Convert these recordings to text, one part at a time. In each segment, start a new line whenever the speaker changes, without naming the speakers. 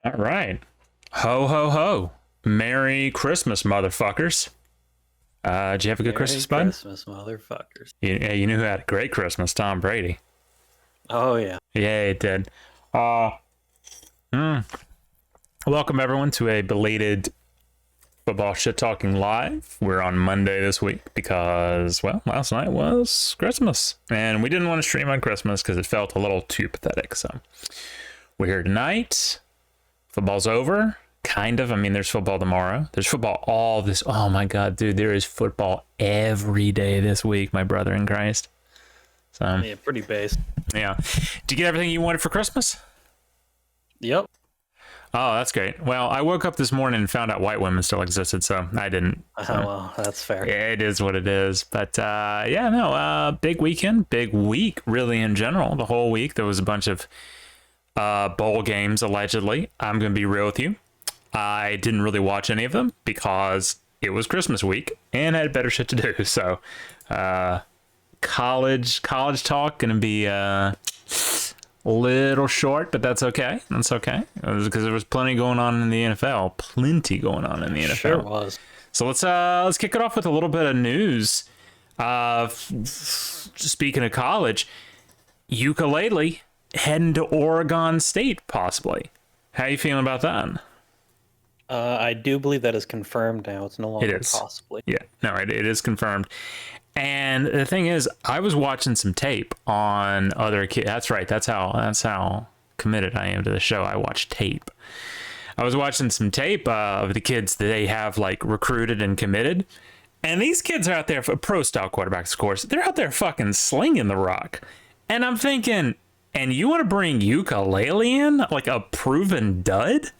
All right. Ho, ho, ho. Merry Christmas, motherfuckers. Did you have a good
Merry
Christmas, bud?
Christmas, motherfuckers.
You knew who had a great Christmas? Tom Brady.
Oh, yeah.
Yeah, it did. Uh, mm. Welcome, everyone, to a belated football shit talking live. We're on Monday this week because, well, last night was Christmas. And we didn't want to stream on Christmas because it felt a little too pathetic. So we're here tonight. Football's over. Kind of. I mean, there's football tomorrow. There's football all this. Oh my God, dude, there is football every day this week, my brother in Christ. So,
Yeah, pretty base.
yeah. Did you get everything you wanted for Christmas?
Yep.
Oh, that's great. Well, I woke up this morning and found out white women still existed, so I didn't. So,
Well, that's fair.
yeah, it is what it is. But yeah, no, big weekend, big week, really, in general. The whole week, there was a bunch of bowl games, allegedly. I'm going to be real with you. I didn't really watch any of them because it was Christmas week and I had better shit to do. So, college talk going to be a little short, but that's okay. That's okay. Because there was plenty going on in the NFL. Plenty going on in the NFL.
Sure was.
So let's kick it off with a little bit of news. Speaking of college, Ukelele heading to Oregon State, possibly. How you feeling about that?
I do believe that is confirmed now. It's no longer
It is.
possibly.
Yeah, no, it is confirmed. And the thing is, I was watching some tape on other kids. That's right. That's how committed I am to the show. I watch tape. I was watching some tape of the kids that they have like recruited and committed. And these kids are out there for pro style quarterbacks, of course. They're out there fucking slinging the rock. And I'm thinking, and you want to bring Ukelele in like a proven dud?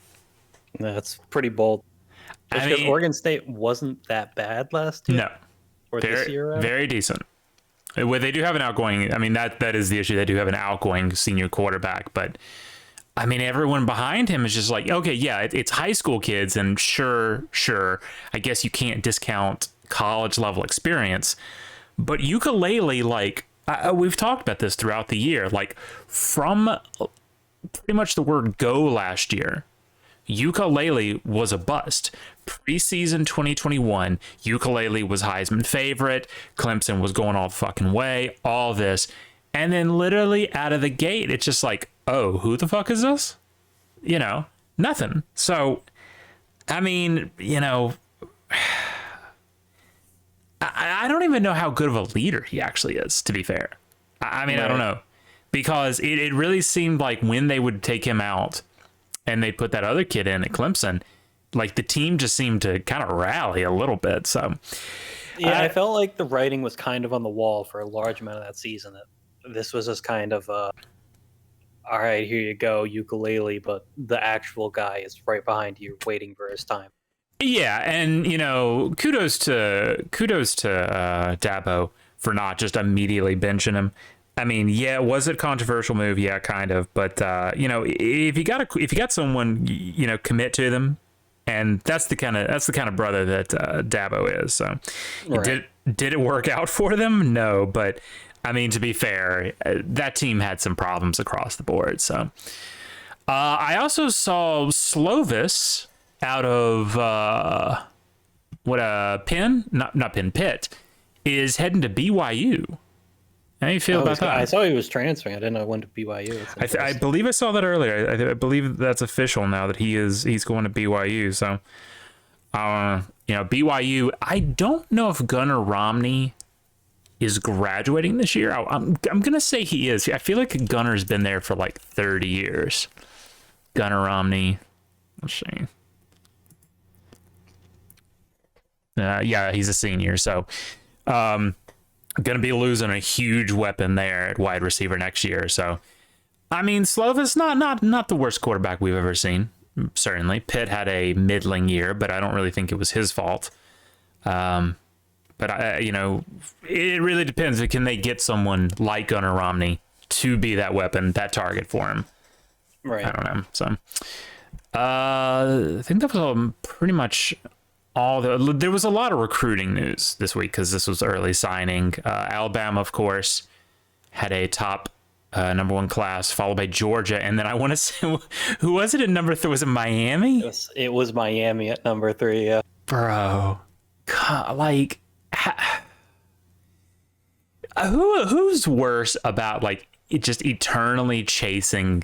That's pretty bold. Because Oregon State wasn't that bad last year.
No.
Or this year, right?
Very decent. Well, they do have an outgoing. I mean, that is the issue. They do have an outgoing senior quarterback, but I mean, everyone behind him is just like, okay, yeah, it's high school kids, and sure. I guess you can't discount college level experience, but Ukelele, like we've talked about this throughout the year, like from pretty much the word go last year. Ukelele was a bust. Preseason 2021, Ukelele was Heisman favorite. Clemson was going all the fucking way. All this. And then literally out of the gate, it's just like, oh, who the fuck is this? You know, nothing. So, I mean, you know, I don't even know how good of a leader he actually is, to be fair. I mean, right. I don't know. Because it really seemed like when they would take him out, and they put that other kid in at Clemson, like the team just seemed to kind of rally a little bit. So,
yeah, I felt like the writing was kind of on the wall for a large amount of that season. That this was just kind of, all right, here you go, Ukelele, but the actual guy is right behind you, waiting for his time.
Yeah, and you know, kudos to Dabo for not just immediately benching him. I mean, yeah, was it a controversial move? Yeah, kind of. But you know, if you got someone, you know, commit to them, and that's the kind of brother that Dabo is. So, right. Did it work out for them? No, but I mean, to be fair, that team had some problems across the board. So, I also saw Slovis out of Pitt is heading to BYU. How do you feel about that?
I saw he was transferring. I didn't know when to BYU.
I believe I saw that earlier. I believe that's official now that he's going to BYU. So, you know, BYU. I don't know if Gunnar Romney is graduating this year. I'm gonna say he is. I feel like Gunnar's been there for like 30 years. Gunnar Romney. Let's see. Yeah, he's a senior. So, going to be losing a huge weapon there at wide receiver next year. So, I mean, Slovis, not the worst quarterback we've ever seen. Certainly. Pitt had a middling year, but I don't really think it was his fault. But, you know, it really depends. Can they get someone like Gunnar Romney to be that weapon, that target for him?
Right.
I don't know. So, I think that was pretty much there was a lot of recruiting news this week because this was early signing. Alabama, of course, had a top number one class, followed by Georgia, and then I want to say, who was it at number 3? Was it Miami?
It was Miami at number 3. Yeah.
Bro, like, who's worse about like just eternally chasing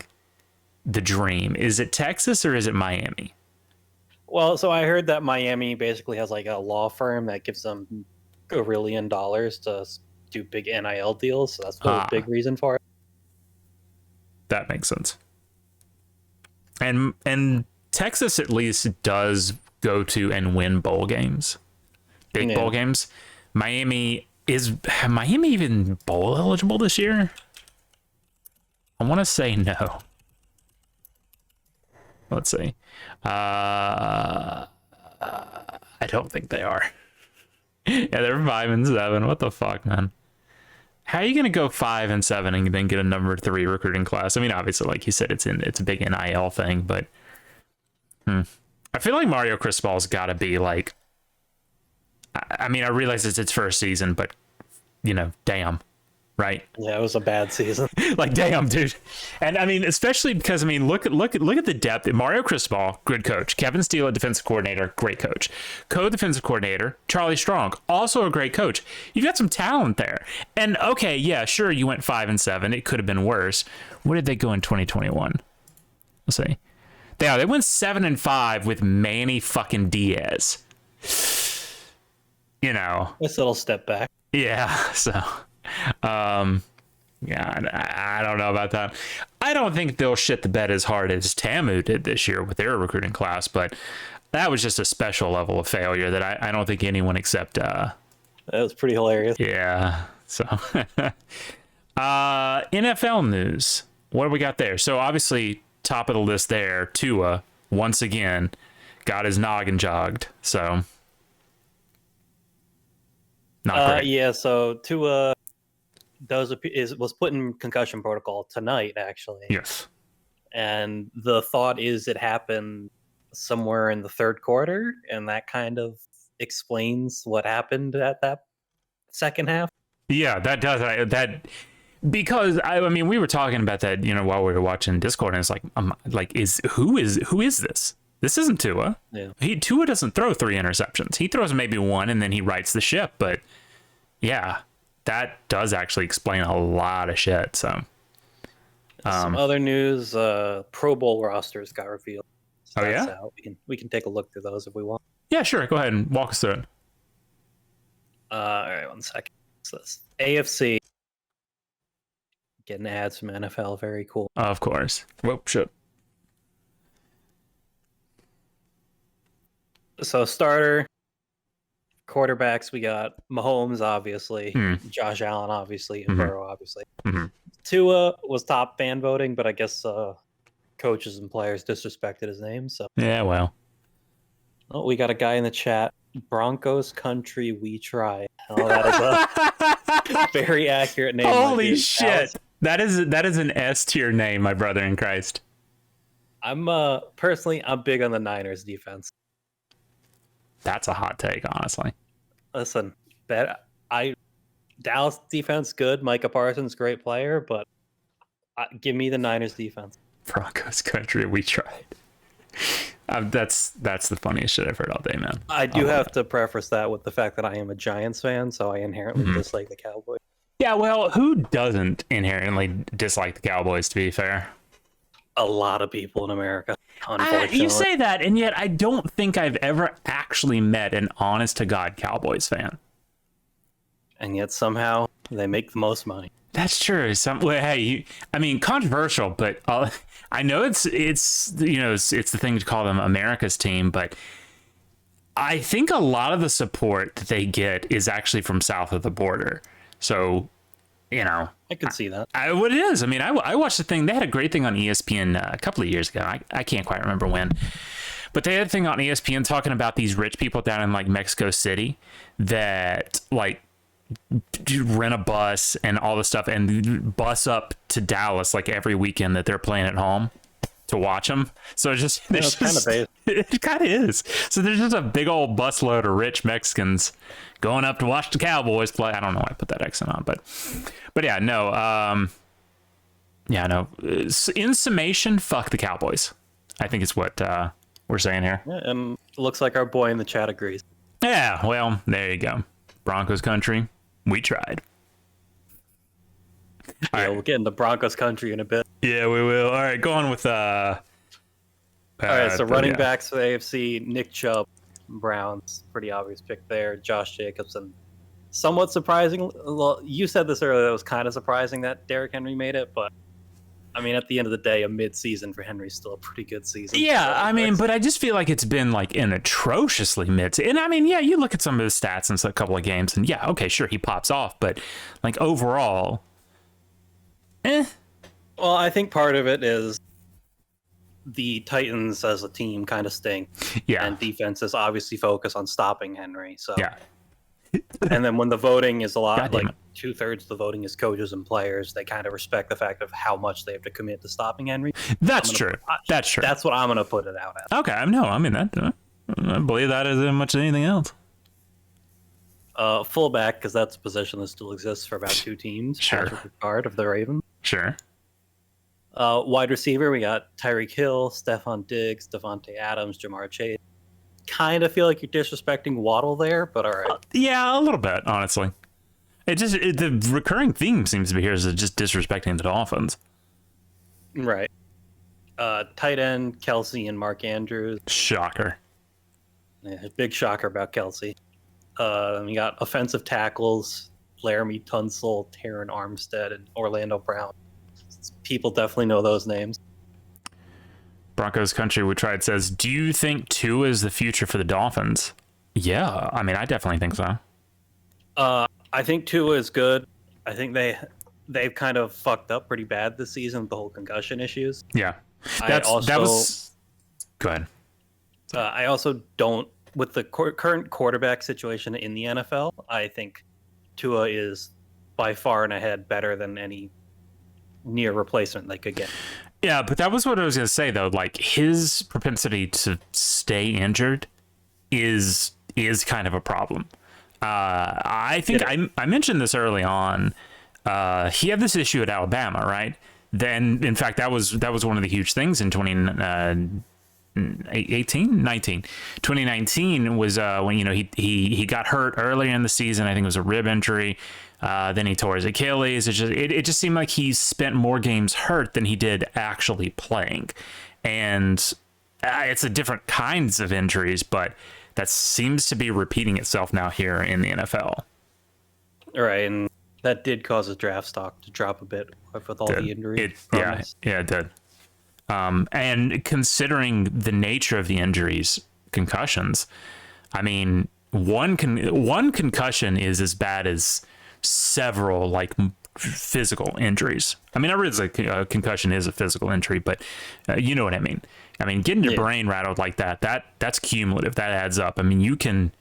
the dream? Is it Texas or is it Miami?
Well, so I heard that Miami basically has like a law firm that gives them $1 billion to do big NIL deals. So that's a big reason for it.
That makes sense. And Texas at least does go to and win bowl games, big bowl games. Miami even bowl eligible this year? I want to say no. Let's see. I don't think they are. Yeah, they're 5-7. What the fuck, man? How are you gonna go 5-7 and then get a number 3 recruiting class? I mean, obviously, like you said, it's a big NIL thing, but I feel like Mario Cristobal's got to be like. I mean, I realize it's its first season, but damn. Right.
Yeah, it was a bad season.
Like, damn, dude. And I mean, especially because look at the depth. Mario Cristobal, good coach. Kevin Steele, defensive coordinator, great coach. Co-defensive coordinator Charlie Strong, also a great coach. You've got some talent there. And okay, yeah, sure, you went 5-7. It could have been worse. Where did they go in 2021? Let's see. They went 7-5 with Manny fucking Diaz.
Nice little step back.
Yeah. So. I don't know about that. I don't think they'll shit the bed as hard as TAMU did this year with their recruiting class, but that was just a special level of failure that I don't think anyone except
that was pretty hilarious.
Yeah. So NFL news. What do we got there? So obviously top of the list there, Tua once again got his noggin jogged. So not great.
Yeah, so Tua was put in concussion protocol tonight, actually.
Yes.
And the thought is it happened somewhere in the third quarter, and that kind of explains what happened at that second half. Yeah,
that does. Because I mean, we were talking about that, while we were watching Discord, and it's like, who is this? This isn't Tua.
Yeah.
Tua doesn't throw 3 interceptions. He throws maybe 1, and then he rights the ship. But yeah. That does actually explain a lot of shit. So,
some other news: Pro Bowl rosters got revealed. So
yeah,
we can take a look through those if we want.
Yeah, sure. Go ahead and walk us through it.
All right, 1 second. So this AFC getting ads from NFL. Very cool.
Of course. Whoop, shit.
So starter. Quarterbacks, we got Mahomes, obviously, Josh Allen, obviously, and Burrow, obviously. Tua was top fan voting, but I guess coaches and players disrespected his name. So
yeah, well.
Oh, we got a guy in the chat. Broncos country, we try. Oh, that is a very accurate name.
Holy shit! That is an S tier name, my brother in Christ.
I'm personally big on the Niners defense.
That's a hot take, honestly.
Listen, Dallas defense good. Micah Parsons, great player, but give me the Niners defense.
Broncos country, we tried. That's the funniest shit I've heard all day, man.
I do have to preface that with the fact that I am a Giants fan, so I inherently dislike the Cowboys.
Yeah, well, who doesn't inherently dislike the Cowboys, to be fair?
A lot of people in America, unfortunately.
You say that, and yet I don't think I've ever actually met an honest-to-God Cowboys fan.
And yet somehow they make the most money.
That's true. Controversial, but I know it's the thing to call them America's team, but I think a lot of the support that they get is actually from south of the border. So,
I could see that.
What it is. I mean, I watched the thing. They had a great thing on ESPN a couple of years ago. I can't quite remember when. But they had a thing on ESPN talking about these rich people down in like Mexico City that like rent a bus and all this stuff and bus up to Dallas like every weekend that they're playing at home to watch them. So it's kind of based. It kind of is. So there's just a big old busload of rich Mexicans going up to watch the Cowboys play. I don't know why I put that accent on, but yeah, no. Yeah, no. In summation, fuck the Cowboys. I think it's what we're saying here.
Yeah, it looks like our boy in the chat agrees.
Yeah, well, there you go. Broncos country, we tried.
Yeah, we'll get into Broncos country in a bit.
Yeah, we will. All right, go on with
All right, so running backs for the AFC, Nick Chubb, Browns, pretty obvious pick there. Josh Jacobson, somewhat surprising. Well, you said this earlier, it was kind of surprising that Derrick Henry made it, but I mean, at the end of the day, a mid-season for Henry's still a pretty good season.
Yeah, I mean, but I just feel like it's been like an atrociously mid. And I mean, yeah, you look at some of his stats in a couple of games, and yeah, okay, sure, he pops off, but like overall,
Well, I think part of it is the Titans as a team kind of stink.
Yeah.
And defenses obviously focus on stopping Henry. So
Yeah.
And then when the voting is a lot,
God damn
like
it.
2/3 of the voting is coaches and players, they kind of respect the fact of how much they have to commit to stopping Henry.
That's true. That's true.
That's what I'm going to put it out at.
Okay, no, I mean that. I believe that as much as anything else.
Fullback, because that's a position that still exists for about two teams.
Sure.
Patrick Ricard of the Ravens.
Sure.
Wide receiver, we got Tyreek Hill, Stephon Diggs, Devontae Adams, Jamar Chase. Kind of feel like you're disrespecting Waddle there, but all right.
Yeah, a little bit, honestly. The recurring theme seems to be here is just disrespecting the Dolphins.
Right. Tight end, Kelsey and Mark Andrews.
Shocker.
Yeah, big shocker about Kelsey. We got offensive tackles, Laramie Tunsil, Taron Armstead, and Orlando Brown. People definitely know those names.
Broncos country, we tried, says, do you think Tua is the future for the Dolphins? Yeah, I mean, I definitely think so.
I think Tua is good. I think they've kind of fucked up pretty bad this season with the whole concussion issues.
Yeah. That was... Go ahead.
I also don't, with the current quarterback situation in the NFL, I think Tua is by far and ahead better than any near replacement they could get.
Yeah, but that was what I was going to say, though. Like, his propensity to stay injured is kind of a problem. I think I mentioned this early on. He had this issue at Alabama, right? Then, in fact, that was one of the huge things in 2019 was when he got hurt earlier in the season. I think it was a rib injury. Then he tore his Achilles. It just seemed like he spent more games hurt than he did actually playing. And it's a different kinds of injuries, but that seems to be repeating itself now here in the NFL.
All right, and that did cause his draft stock to drop a bit with all the injuries.
Yeah, it did. And considering the nature of the injuries, concussions, I mean, one concussion is as bad as several like physical injuries. I mean, I realize a concussion is a physical injury, but you know what I mean. I mean, getting your brain rattled like that's cumulative. That adds up. I mean, you can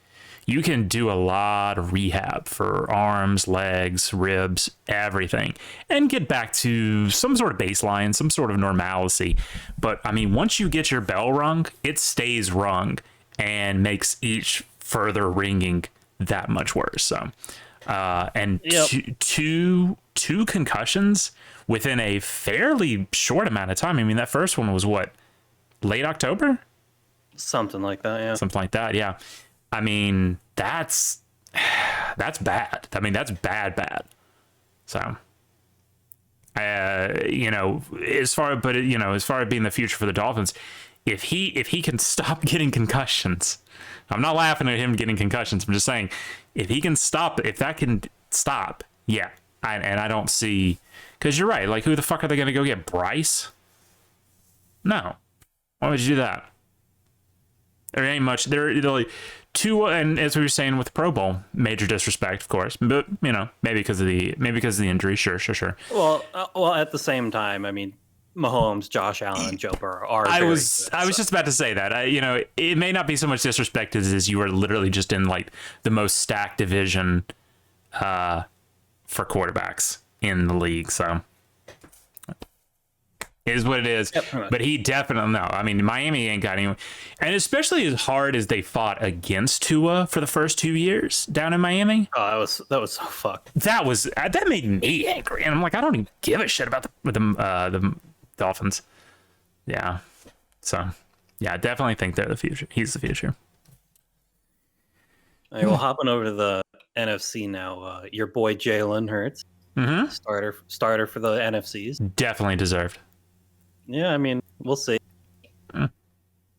do a lot of rehab for arms, legs, ribs, everything, and get back to some sort of baseline, some sort of normalcy. But I mean, once you get your bell rung, it stays rung and makes each further ringing that much worse. So, and two concussions within a fairly short amount of time. I mean, that first one was what, late October?
Something like that, yeah.
Something like that, yeah. I mean, that's bad. I mean, that's bad. So, as far as being the future for the Dolphins, if he can stop getting concussions, I'm not laughing at him getting concussions. I'm just saying, if that can stop, yeah. I don't see, because you're right. Like, who the fuck are they going to go get? Bryce? No. Why would you do that? There ain't much. They're like two, and as we were saying with the Pro Bowl, major disrespect, of course. But maybe because of the injury. Sure.
Well, at the same time, I mean, Mahomes, Josh Allen, Joe Burrow are. I was
just about to say that. It may not be so much disrespect as you are literally just in like the most stacked division for quarterbacks in the league. So Is what it is.
Yep.
But he definitely no. I mean, Miami ain't got anyone, and especially as hard as they fought against Tua for the first 2 years down in Miami.
Oh, that was so fucked.
That made me angry, and I'm like, I don't even give a shit about the Dolphins. Yeah, so yeah, I definitely think they're the future. He's the future.
All right, well, hopping over to the NFC now. Your boy Jalen Hurts, starter for the NFCs.
Definitely deserved.
Yeah, I mean, we'll see.
Well,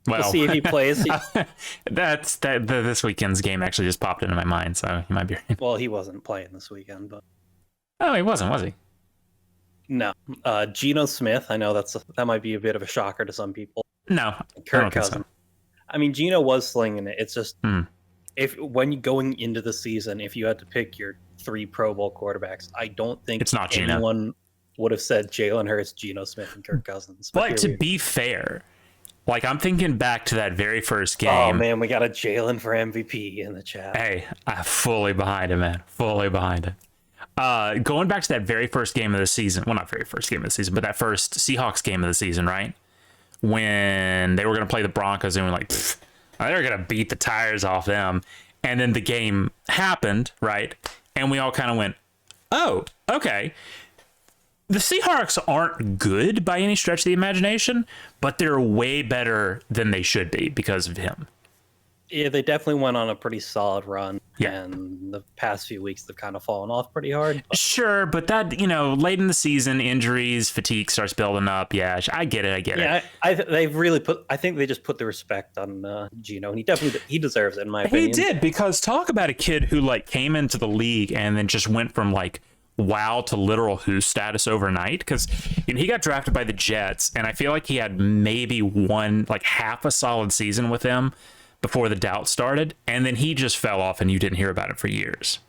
We'll see if he plays.
This weekend's game actually just popped into my mind, so he might be.
Well, he wasn't playing this weekend, but
Oh, he wasn't, was he?
no. Geno Smith. I know that might be a bit of a shocker to some people.
No,
Kirk Cousins. I mean, Geno was slinging it. It's just when you going into the season, if you had to pick your 3 Pro Bowl quarterbacks, I don't think
it's not
anyone would have said Jalen Hurts, Geno Smith, and Kirk Cousins.
But to be fair, like I'm thinking back to that very first game.
Oh man, we got a Jalen for MVP in the chat.
Hey, I'm fully behind it, man. Fully behind it. Going back to that very first game of the season. Well, not very first game of the season, but that first Seahawks game of the season, right? When they were going to play the Broncos and we're like, they're going to beat the tires off them. And then the game happened, right? And we all kind of went, oh, okay. The Seahawks aren't good by any stretch of the imagination, but they're way better than they should be because of him.
Yeah, they definitely went on a pretty solid run.
Yeah.
And the past few weeks, they've kind of fallen off pretty hard.
Sure, but that, late in the season, injuries, fatigue starts building up. Yeah, I get it.
Yeah, they've really I think they just put the respect on Geno, and he deserves it, in my opinion.
He did, because talk about a kid who, came into the league and then just went from, wow to literal who status overnight, because he got drafted by the Jets, and I feel like he had maybe half a solid season with them before the doubt started, and then he just fell off and you didn't hear about it for years.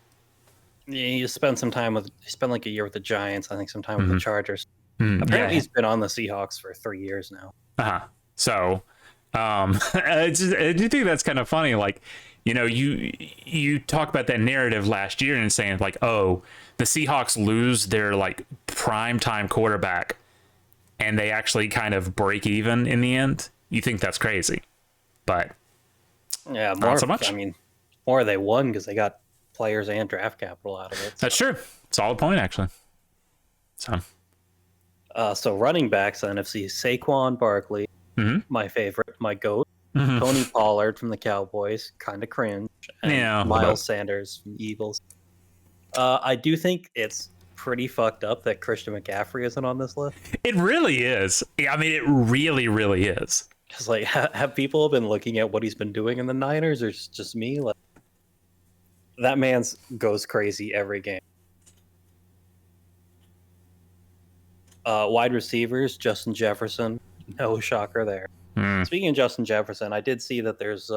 Yeah, he spent a year with the Giants, I think some time with the Chargers. Apparently he's been on the Seahawks for 3 years now.
So I do think that's kind of funny. You talk about that narrative last year and saying oh, the Seahawks lose their prime time quarterback and they actually kind of break even in the end. You think that's crazy, but
yeah,
not so much.
I mean, more they won because they got players and draft capital out of it.
That's true. Solid point, actually.
So running backs, NFC, Saquon Barkley, my favorite, my GOAT. Tony Pollard from the Cowboys, kind of cringe. And Miles Sanders from the Eagles. I do think it's pretty fucked up that Christian McCaffrey isn't on this list.
It really is. I mean, it really, really is.
Because have people been looking at what he's been doing in the Niners, or it's just me? That man goes crazy every game. Wide receivers, Justin Jefferson, no shocker there. Speaking of Justin Jefferson, I did see that there's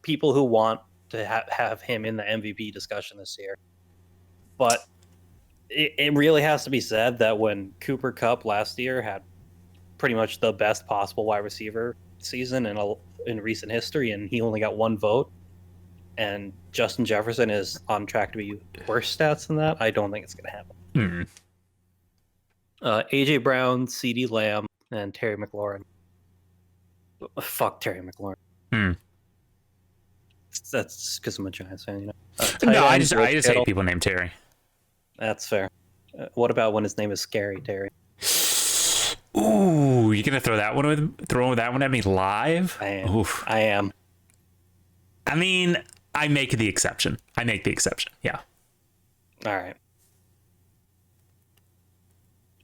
people who want to have him in the MVP discussion this year. But it really has to be said that when Cooper Kupp last year had pretty much the best possible wide receiver season in recent history, and he only got 1 vote, and Justin Jefferson is on track to be worse stats than that, I don't think it's going to happen. AJ Brown, CeeDee Lamb, and Terry McLaurin. Fuck Terry McLaurin. That's because I'm a Giants fan,
No, I just hate people named Terry.
That's fair. What about when his name is Scary Terry?
Ooh, you gonna throw that one at me live?
I am. Oof. I am.
I mean, I make the exception. Yeah.
All right.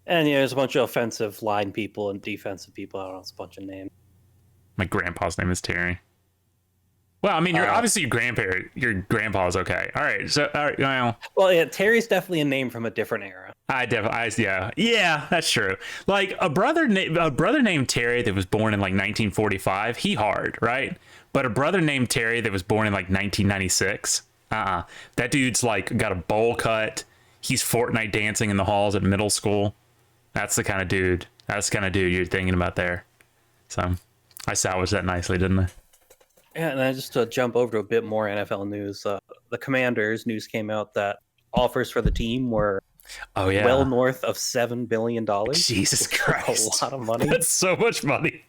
And there's a bunch of offensive line people and defensive people. I don't know, it's a bunch of names.
My grandpa's name is Terry. Well, I mean, you're obviously your grandpa's okay. All right, so
well, yeah, Terry's definitely a name from a different era.
Yeah, that's true. A brother named Terry that was born in 1945, he hard, right? But a brother named Terry that was born in 1996, that dude's got a bowl cut. He's Fortnite dancing in the halls at middle school. That's the kind of dude. You're thinking about there. So I salvaged that nicely, didn't I?
Yeah, and then just to jump over to a bit more NFL news, the Commanders news came out that offers for the team were
Oh yeah.
well north of $7 billion.
Jesus Christ.
A lot of money.
That's so much money.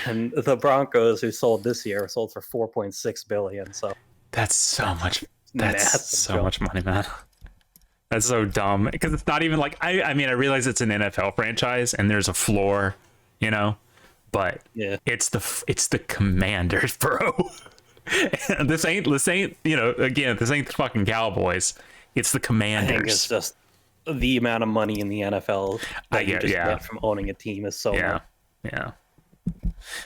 And the Broncos, who sold this year, sold for $4.6 billion. So
that's so much. That's so
jump.
much money, man. That's so dumb because it's not even like I mean I realize it's an NFL franchise and there's a floor, you know, but
yeah,
it's the Commanders, bro. this ain't you know, again, this ain't the fucking Cowboys. It's the Commanders.
I think it's just the amount of money in the NFL that you just get from owning a team is so much.
Yeah.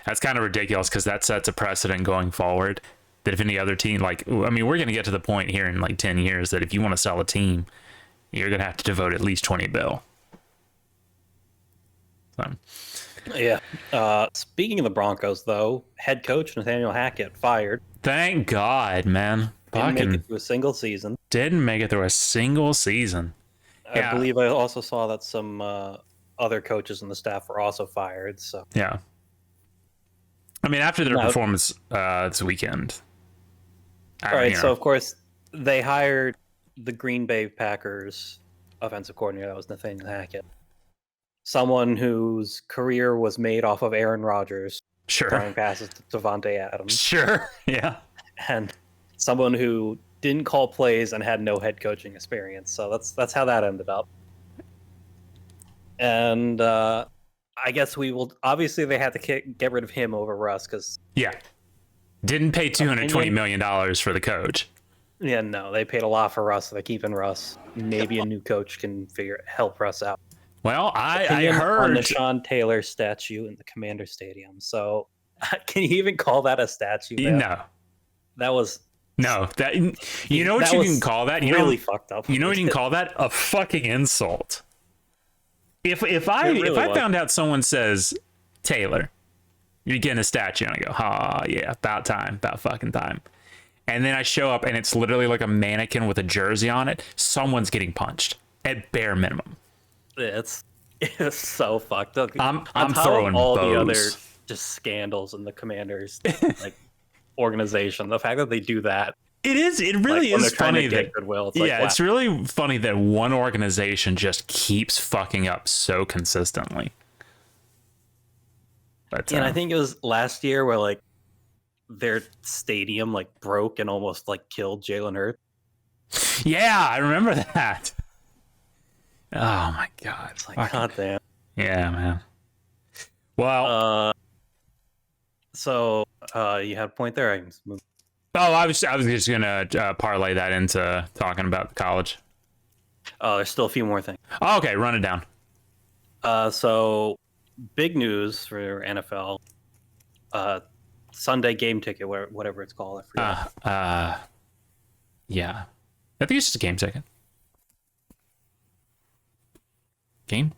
That's kind of ridiculous because that sets a precedent going forward that if any other team, like, I mean, we're going to get to the point here in like 10 years that if you want to sell a team, you're going to have to devote at least 20 bill. So.
Yeah. Speaking of the Broncos, though, head coach Nathaniel Hackett fired.
Thank God, man.
Didn't make it through a single season.
Didn't make it through a single season.
I believe I also saw that some other coaches on the staff were also fired. So
yeah. I mean, after their performance this weekend.
All right, so of course they hired the Green Bay Packers offensive coordinator. That was Nathaniel Hackett. Someone whose career was made off of Aaron Rodgers.
Sure.
Throwing passes to Devontae Adams.
Sure, yeah.
And someone who didn't call plays and had no head coaching experience. So that's how that ended up. And I guess we will. Obviously, they had to get rid of him over Russ because
didn't pay $220 million for the coach.
Yeah, no, they paid a lot for Russ. So they're keeping Russ. Maybe a new coach can help Russ out.
Well, I heard
on the Sean Taylor statue in the Commander Stadium. So, can you even call that a statue?
No,
that was
that. You know what you can call that? You
really fucked up.
You know what you can call that? A fucking insult. If I found out someone says Taylor, you're getting a statue, and I go, yeah, about fucking time. And then I show up and it's literally like a mannequin with a jersey on it. Someone's getting punched at bare minimum.
It's so fucked up.
I'm throwing
all
bows.
The other just scandals in the Commanders like organization. The fact that they do that.
It really is funny that
goodwill.
It's really funny that one organization just keeps fucking up so consistently. But
and I think it was last year where like their stadium like broke and almost like killed Jalen Hurts.
Yeah, I remember that. Oh my God!
It's like, God damn.
Yeah, man. Well,
so you had a point there. I can just move.
Oh, I was just gonna parlay that into talking about the college.
Oh, there's still a few more things.
Oh, okay, run it down.
So big news for NFL. Sunday game ticket, whatever it's called.
Yeah, I think it's just a game ticket. Game?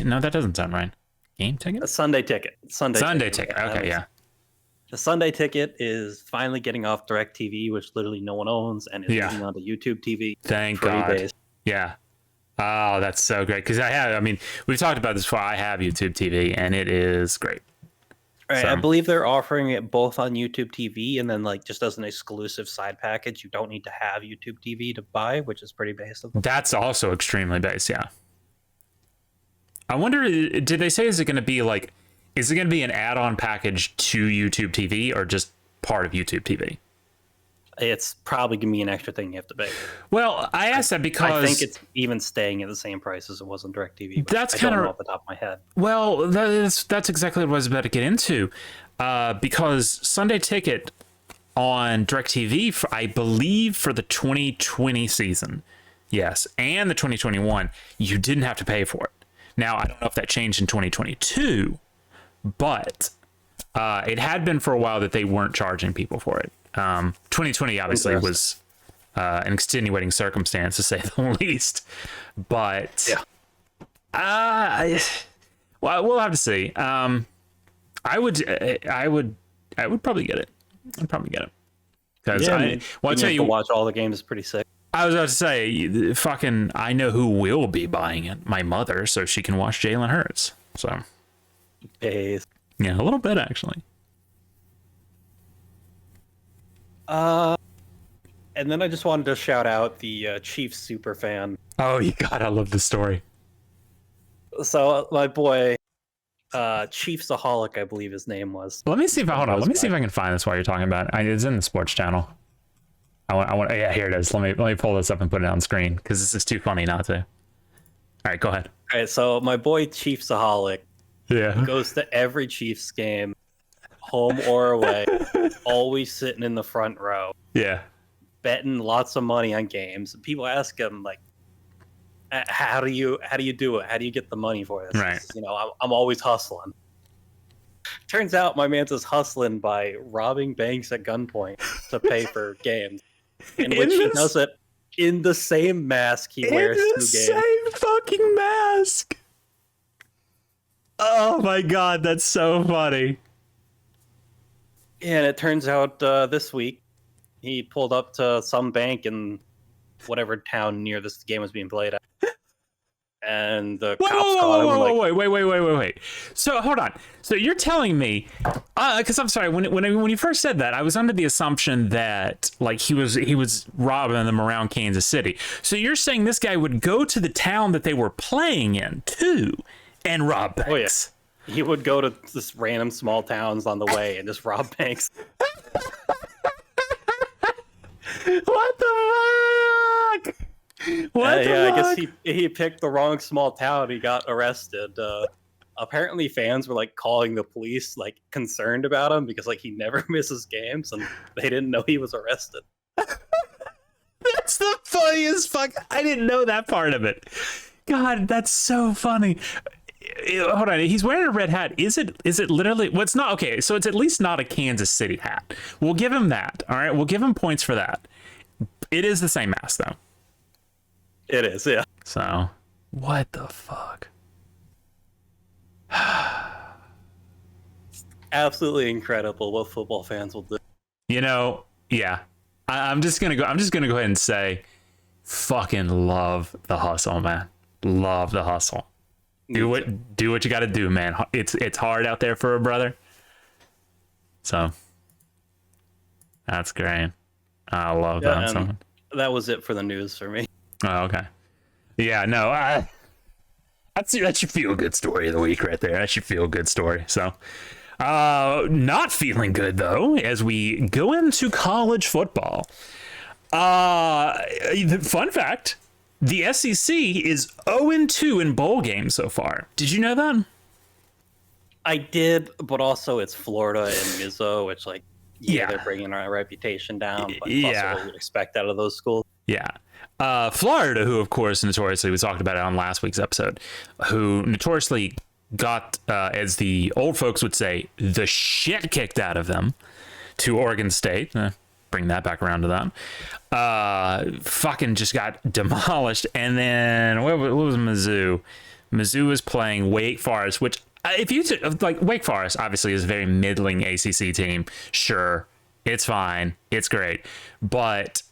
No, that doesn't sound right. Game ticket?
A Sunday ticket.
Sunday ticket. Okay, yeah.
The Sunday ticket is finally getting off DirecTV, which literally no one owns, and is moving onto YouTube TV.
Thank God. Days. Yeah. Oh, that's so great. Because we've talked about this before. I have YouTube TV, and it is great.
Right, so, I believe they're offering it both on YouTube TV and then like just as an exclusive side package. You don't need to have YouTube TV to buy, which is pretty basic.
That's also extremely base, yeah. I wonder, did they say, is it going to be an add-on package to YouTube TV or just part of YouTube TV?
It's probably going to be an extra thing you have to pay.
Well, I asked that because
I think it's even staying at the same price as it was on DirecTV.
That's kind of
off the top of my head.
Well, that's exactly what I was about to get into, because Sunday Ticket on DirecTV, I believe for the 2020 season, yes, and the 2021, you didn't have to pay for it. Now, I don't know if that changed in 2022, but it had been for a while that they weren't charging people for it. 2020 obviously was an extenuating circumstance, to say the least. But we'll have to see. I would probably get it. I'd probably get it because I'll tell you,
watch all the games is pretty sick.
I was about to say, fucking, I know who will be buying it. My mother, so she can watch Jalen Hurts. So, yeah, a little bit actually.
And then I just wanted to shout out the Chiefs super fan.
Oh, you God, I love this story.
So my boy, Chiefsaholic, I believe his name was.
Let me see if hold on. Let me see if I can find this while you're talking about it. It's in the sports channel. I want. Yeah, here it is. Let me pull this up and put it on screen because this is too funny not to. All right, go ahead.
All right, so my boy Chiefsaholic
Yeah.
goes to every Chiefs game, home or away, always sitting in the front row,
Yeah.
betting lots of money on games. People ask him like, how do you do it? How do you get the money for this?
Right.
You know, I'm always hustling. Turns out my man's is hustling by robbing banks at gunpoint to pay for games, in which he does it in the same mask he wears to games.
Same fucking mask. Oh my God, that's so funny.
And it turns out this week he pulled up to some bank in whatever town near this game was being played at. And the cops caught him.
Wait. So hold on. So you're telling me, because I'm sorry, when you first said that, I was under the assumption that like he was robbing them around Kansas City. So you're saying this guy would go to the town that they were playing in too and rob banks?
Oh yeah, he would go to just random small towns on the way and just rob banks.
What the fuck?
I guess he picked the wrong small town. He got arrested. Apparently, fans were like calling the police, like concerned about him because like he never misses games, and they didn't know he was arrested.
That's the funniest fuck. I didn't know that part of it. God, that's so funny. Hold on, he's wearing a red hat. Is it literally? Well, it's not. Okay, so it's at least not a Kansas City hat. We'll give him that. All right, we'll give him points for that. It is the same mask though.
It is, yeah.
So, what the fuck?
Absolutely incredible what football fans will do.
You know, yeah. I'm just gonna go ahead and say, fucking love the hustle, man. Love the hustle. Do what you got to do, man. It's hard out there for a brother. So, that's great. I love that. So.
That was it for the news for me.
Oh, okay. Yeah, no, that's your feel-good story of the week right there. That's your feel-good story. So, not feeling good, though, as we go into college football. Fun fact, the SEC is 0-2 in bowl games so far. Did you know that?
I did, but also it's Florida and Mizzo, which, like, they're bringing our reputation down, but also what you'd expect out of those schools.
Yeah. Florida, who of course notoriously, we talked about it on last week's episode, who notoriously got, as the old folks would say, the shit kicked out of them to Oregon State. Bring that back around to that. Fucking just got demolished. And then what was Mizzou? Mizzou was playing Wake Forest, which if you like, Wake Forest obviously is a very middling ACC team. Sure, it's fine, it's great, but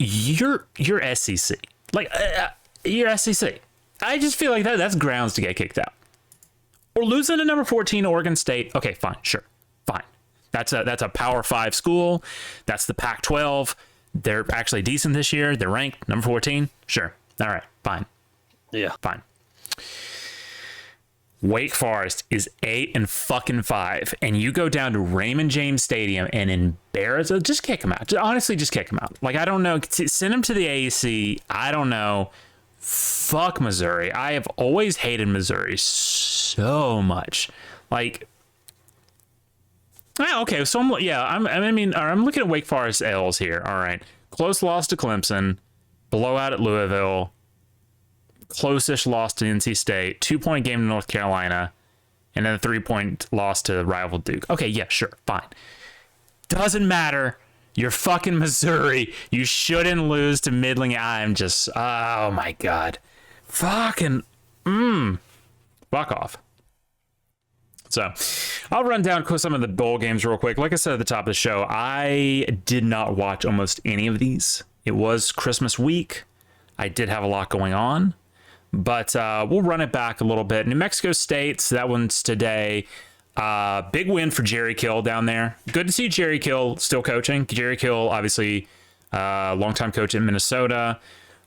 you're SEC. Like, you're SEC. I just feel like that's grounds to get kicked out. Or losing to number 14 Oregon State. Okay, fine, sure, fine. That's a Power 5 school. That's the Pac-12. They're actually decent this year. They're ranked number 14. Sure. All right, fine.
Yeah,
fine. Wake Forest is 8-5, and you go down to Raymond James Stadium and embarrass. Just kick them out. Honestly, just kick them out. Like, I don't know. Send them to the AAC. I don't know. Fuck Missouri. I have always hated Missouri so much. Like, okay. So I'm looking at Wake Forest L's here. All right, close loss to Clemson, blowout at Louisville. Close-ish loss to NC State, 2-point game to North Carolina, and then a 3-point loss to rival Duke. Okay, yeah, sure, fine. Doesn't matter. You're fucking Missouri. You shouldn't lose to middling. I'm just, oh my God. Fucking, fuck off. So, I'll run down some of the bowl games real quick. Like I said at the top of the show, I did not watch almost any of these. It was Christmas week. I did have a lot going on. But we'll run it back a little bit. New Mexico State, so that one's today. Big win for Jerry Kill down there. Good to see Jerry Kill still coaching. Jerry Kill, obviously, longtime coach in Minnesota,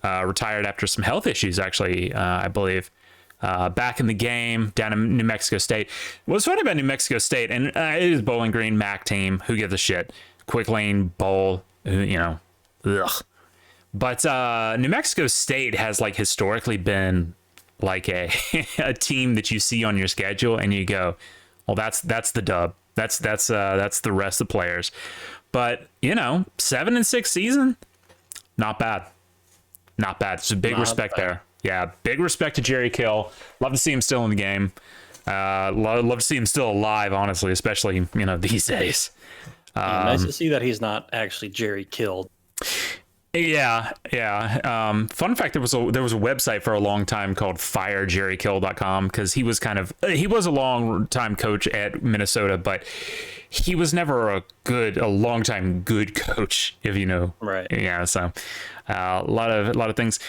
retired after some health issues, actually, I believe. Back in the game down in New Mexico State. What's funny about New Mexico State, and it is Bowling Green, MAC team, who gives a shit? Quick lane bowl, ugh. But New Mexico State has like historically been like a a team that you see on your schedule and you go, well, that's the dub. That's the rest of the players. But 7-6 season, not bad. Not bad. So big respect there. Yeah, big respect to Jerry Kill. Love to see him still in the game. Love to see him still alive, honestly, especially these days.
Nice to see that he's not actually Jerry killed.
Yeah. Fun fact: there was a website for a long time called FireJerryKill.com because he was a long time coach at Minnesota, but he was never a long time good coach, if you know.
Right.
Yeah. So a lot of things.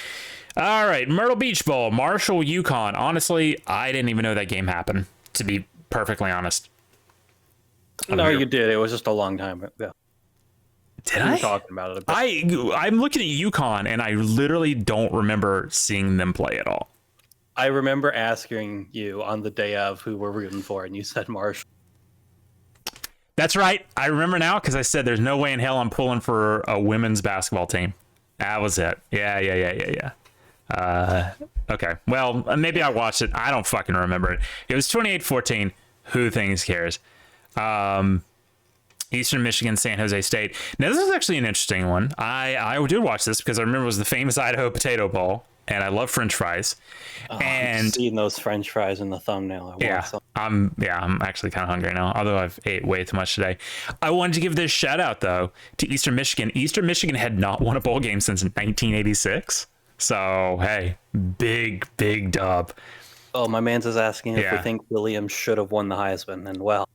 All right, Myrtle Beach Bowl, Marshall, Yukon. Honestly, I didn't even know that game happened, to be perfectly honest.
No, you did. It was just a long time ago.
Did I?
We were talking about it a bit.
I'm looking at Yukon, and I literally don't remember seeing them play at all.
I remember asking you on the day of who we're rooting for, and you said Marshall.
That's right. I remember now because I said there's no way in hell I'm pulling for a women's basketball team. That was it. Yeah. Okay. Well, maybe I watched it. I don't fucking remember it. It was 28-14. Who thinks cares? Eastern Michigan, San Jose State. Now, this is actually an interesting one. I did watch this because I remember it was the famous Idaho Potato Bowl, and I love French fries.
And seeing those French fries in the thumbnail.
I'm actually kind of hungry now, although I've ate way too much today. I wanted to give this shout out though to Eastern Michigan. Eastern Michigan had not won a bowl game since 1986. So, hey, big dub.
Oh, my man's is asking if we think Williams should have won the Heisman. And, well,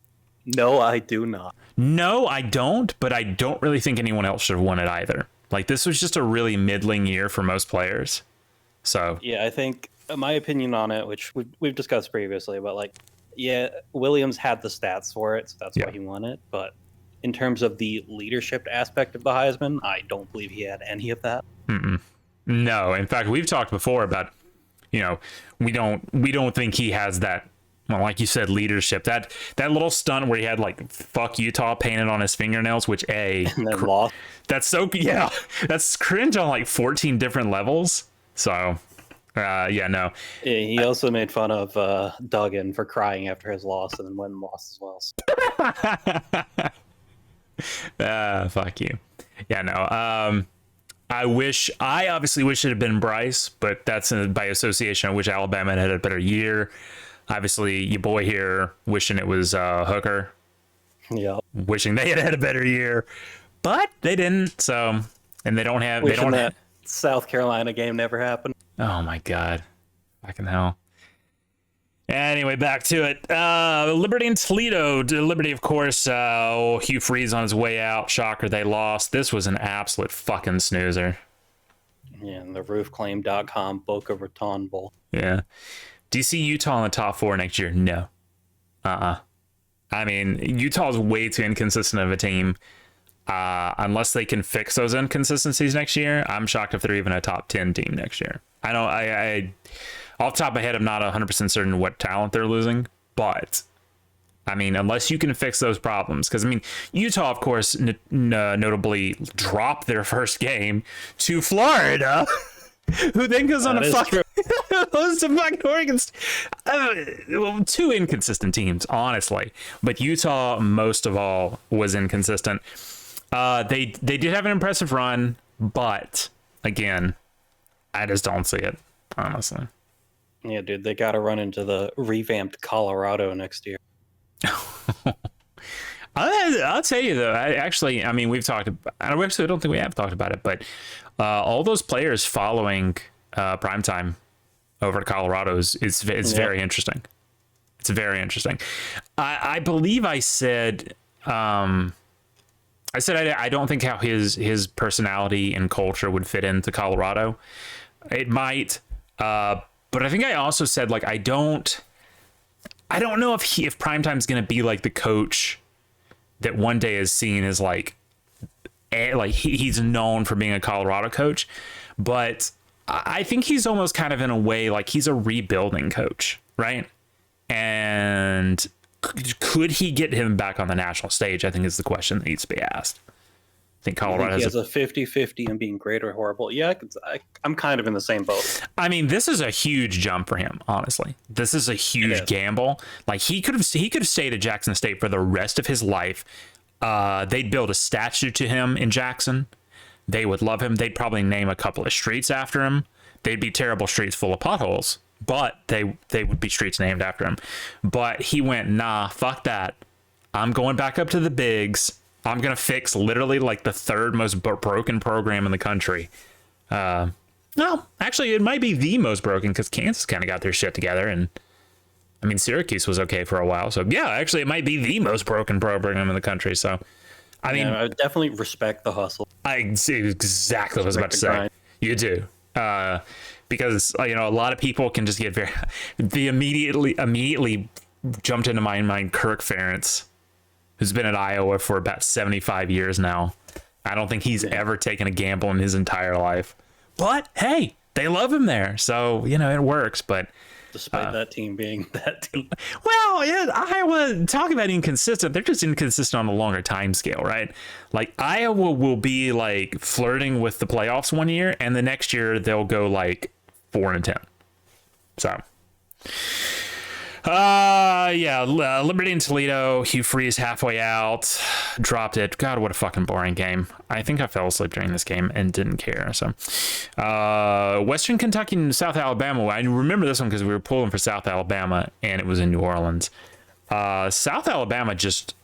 no, I do not.
No, I don't, but I don't really think anyone else should have won it either. Like, this was just a really middling year for most players. So,
yeah, I think my opinion on it, which we've discussed previously, but, Williams had the stats for it, so that's why he won it. But in terms of the leadership aspect of the Heisman, I don't believe he had any of that.
No, in fact, we've talked before about, we don't think he has that, well, like you said, leadership. That little stunt where he had "fuck Utah" painted on his fingernails, which and
then lost.
That's that's cringe on 14 different levels. So, no.
Yeah, he also made fun of Duggan for crying after his loss, and then went and lost as well. So.
Fuck you. Yeah, no. I obviously wish it had been Bryce, but that's by association. I wish Alabama had a better year. Obviously, your boy here wishing it was Hooker.
Yeah.
Wishing they had a better year, but they didn't. So, and they don't have.
That South Carolina game never happened.
Oh my God, fucking hell. Anyway, back to it. Liberty and Toledo. Liberty, of course, Hugh Freeze on his way out. Shocker, they lost. This was an absolute fucking snoozer.
Yeah, and the roofclaim.com Boca Raton Bowl.
Yeah. Do you see Utah in the top 4 next year? No. I mean, Utah's way too inconsistent of a team. Unless they can fix those inconsistencies next year, I'm shocked if they're even a top 10 team next year. I off the top of my head, I'm not 100% certain what talent they're losing, but I mean, unless you can fix those problems, because I mean, Utah, of course, notably dropped their first game to Florida, who then goes on a fucking goes to fucking Oregon. Well, 2 inconsistent teams, honestly, but Utah most of all was inconsistent. They did have an impressive run, but again, I just don't see it, honestly.
Yeah, dude, they got to run into the revamped Colorado next year.
I'll tell you though. I mean, we've talked about. I don't think we have talked about it, but all those players following Primetime over to Colorado is very interesting. It's very interesting. I believe I said. I don't think how his personality and culture would fit into Colorado. It might. But I think I also said I don't know if Primetime's going to be like the coach that one day is seen as like he's known for being a Colorado coach, but I think he's almost kind of in a way like he's a rebuilding coach, right? And could he get him back on the national stage? I think is the question that needs to be asked. I think Colorado
has a 50-50 and being great or horrible. Yeah, I'm kind of in the same boat.
I mean, this is a huge jump for him, honestly. This is a huge gamble. Like he could have stayed at Jackson State for the rest of his life. They'd build a statue to him in Jackson. They would love him. They'd probably name a couple of streets after him. They'd be terrible streets full of potholes, but they would be streets named after him. But he went, nah, fuck that. I'm going back up to the bigs. I'm going to fix literally like the third most broken program in the country. No, actually, it might be the most broken because Kansas kind of got their shit together. And I mean, Syracuse was okay for a while. So, yeah, actually, it might be the most broken program in the country. So, I mean,
I would definitely respect the hustle.
I see exactly what I was about to say. Grind. You do. Because, a lot of people can just get immediately jumped into my mind Kirk Ferentz, who's been at Iowa for about 75 years now. I don't think he's ever taken a gamble in his entire life. But, hey, they love him there. So, it works. But
despite that team being that team.
Well, yeah, Iowa, talk about inconsistent. They're just inconsistent on a longer time scale, right? Like, Iowa will be, like, flirting with the playoffs one year, and the next year they'll go, like, 4-10. So... Liberty and Toledo. Hugh Freeze halfway out, dropped it. God, what a fucking boring game. I think I fell asleep during this game and didn't care. So, Western Kentucky and South Alabama. I remember this one because we were pulling for South Alabama and it was in New Orleans. South Alabama just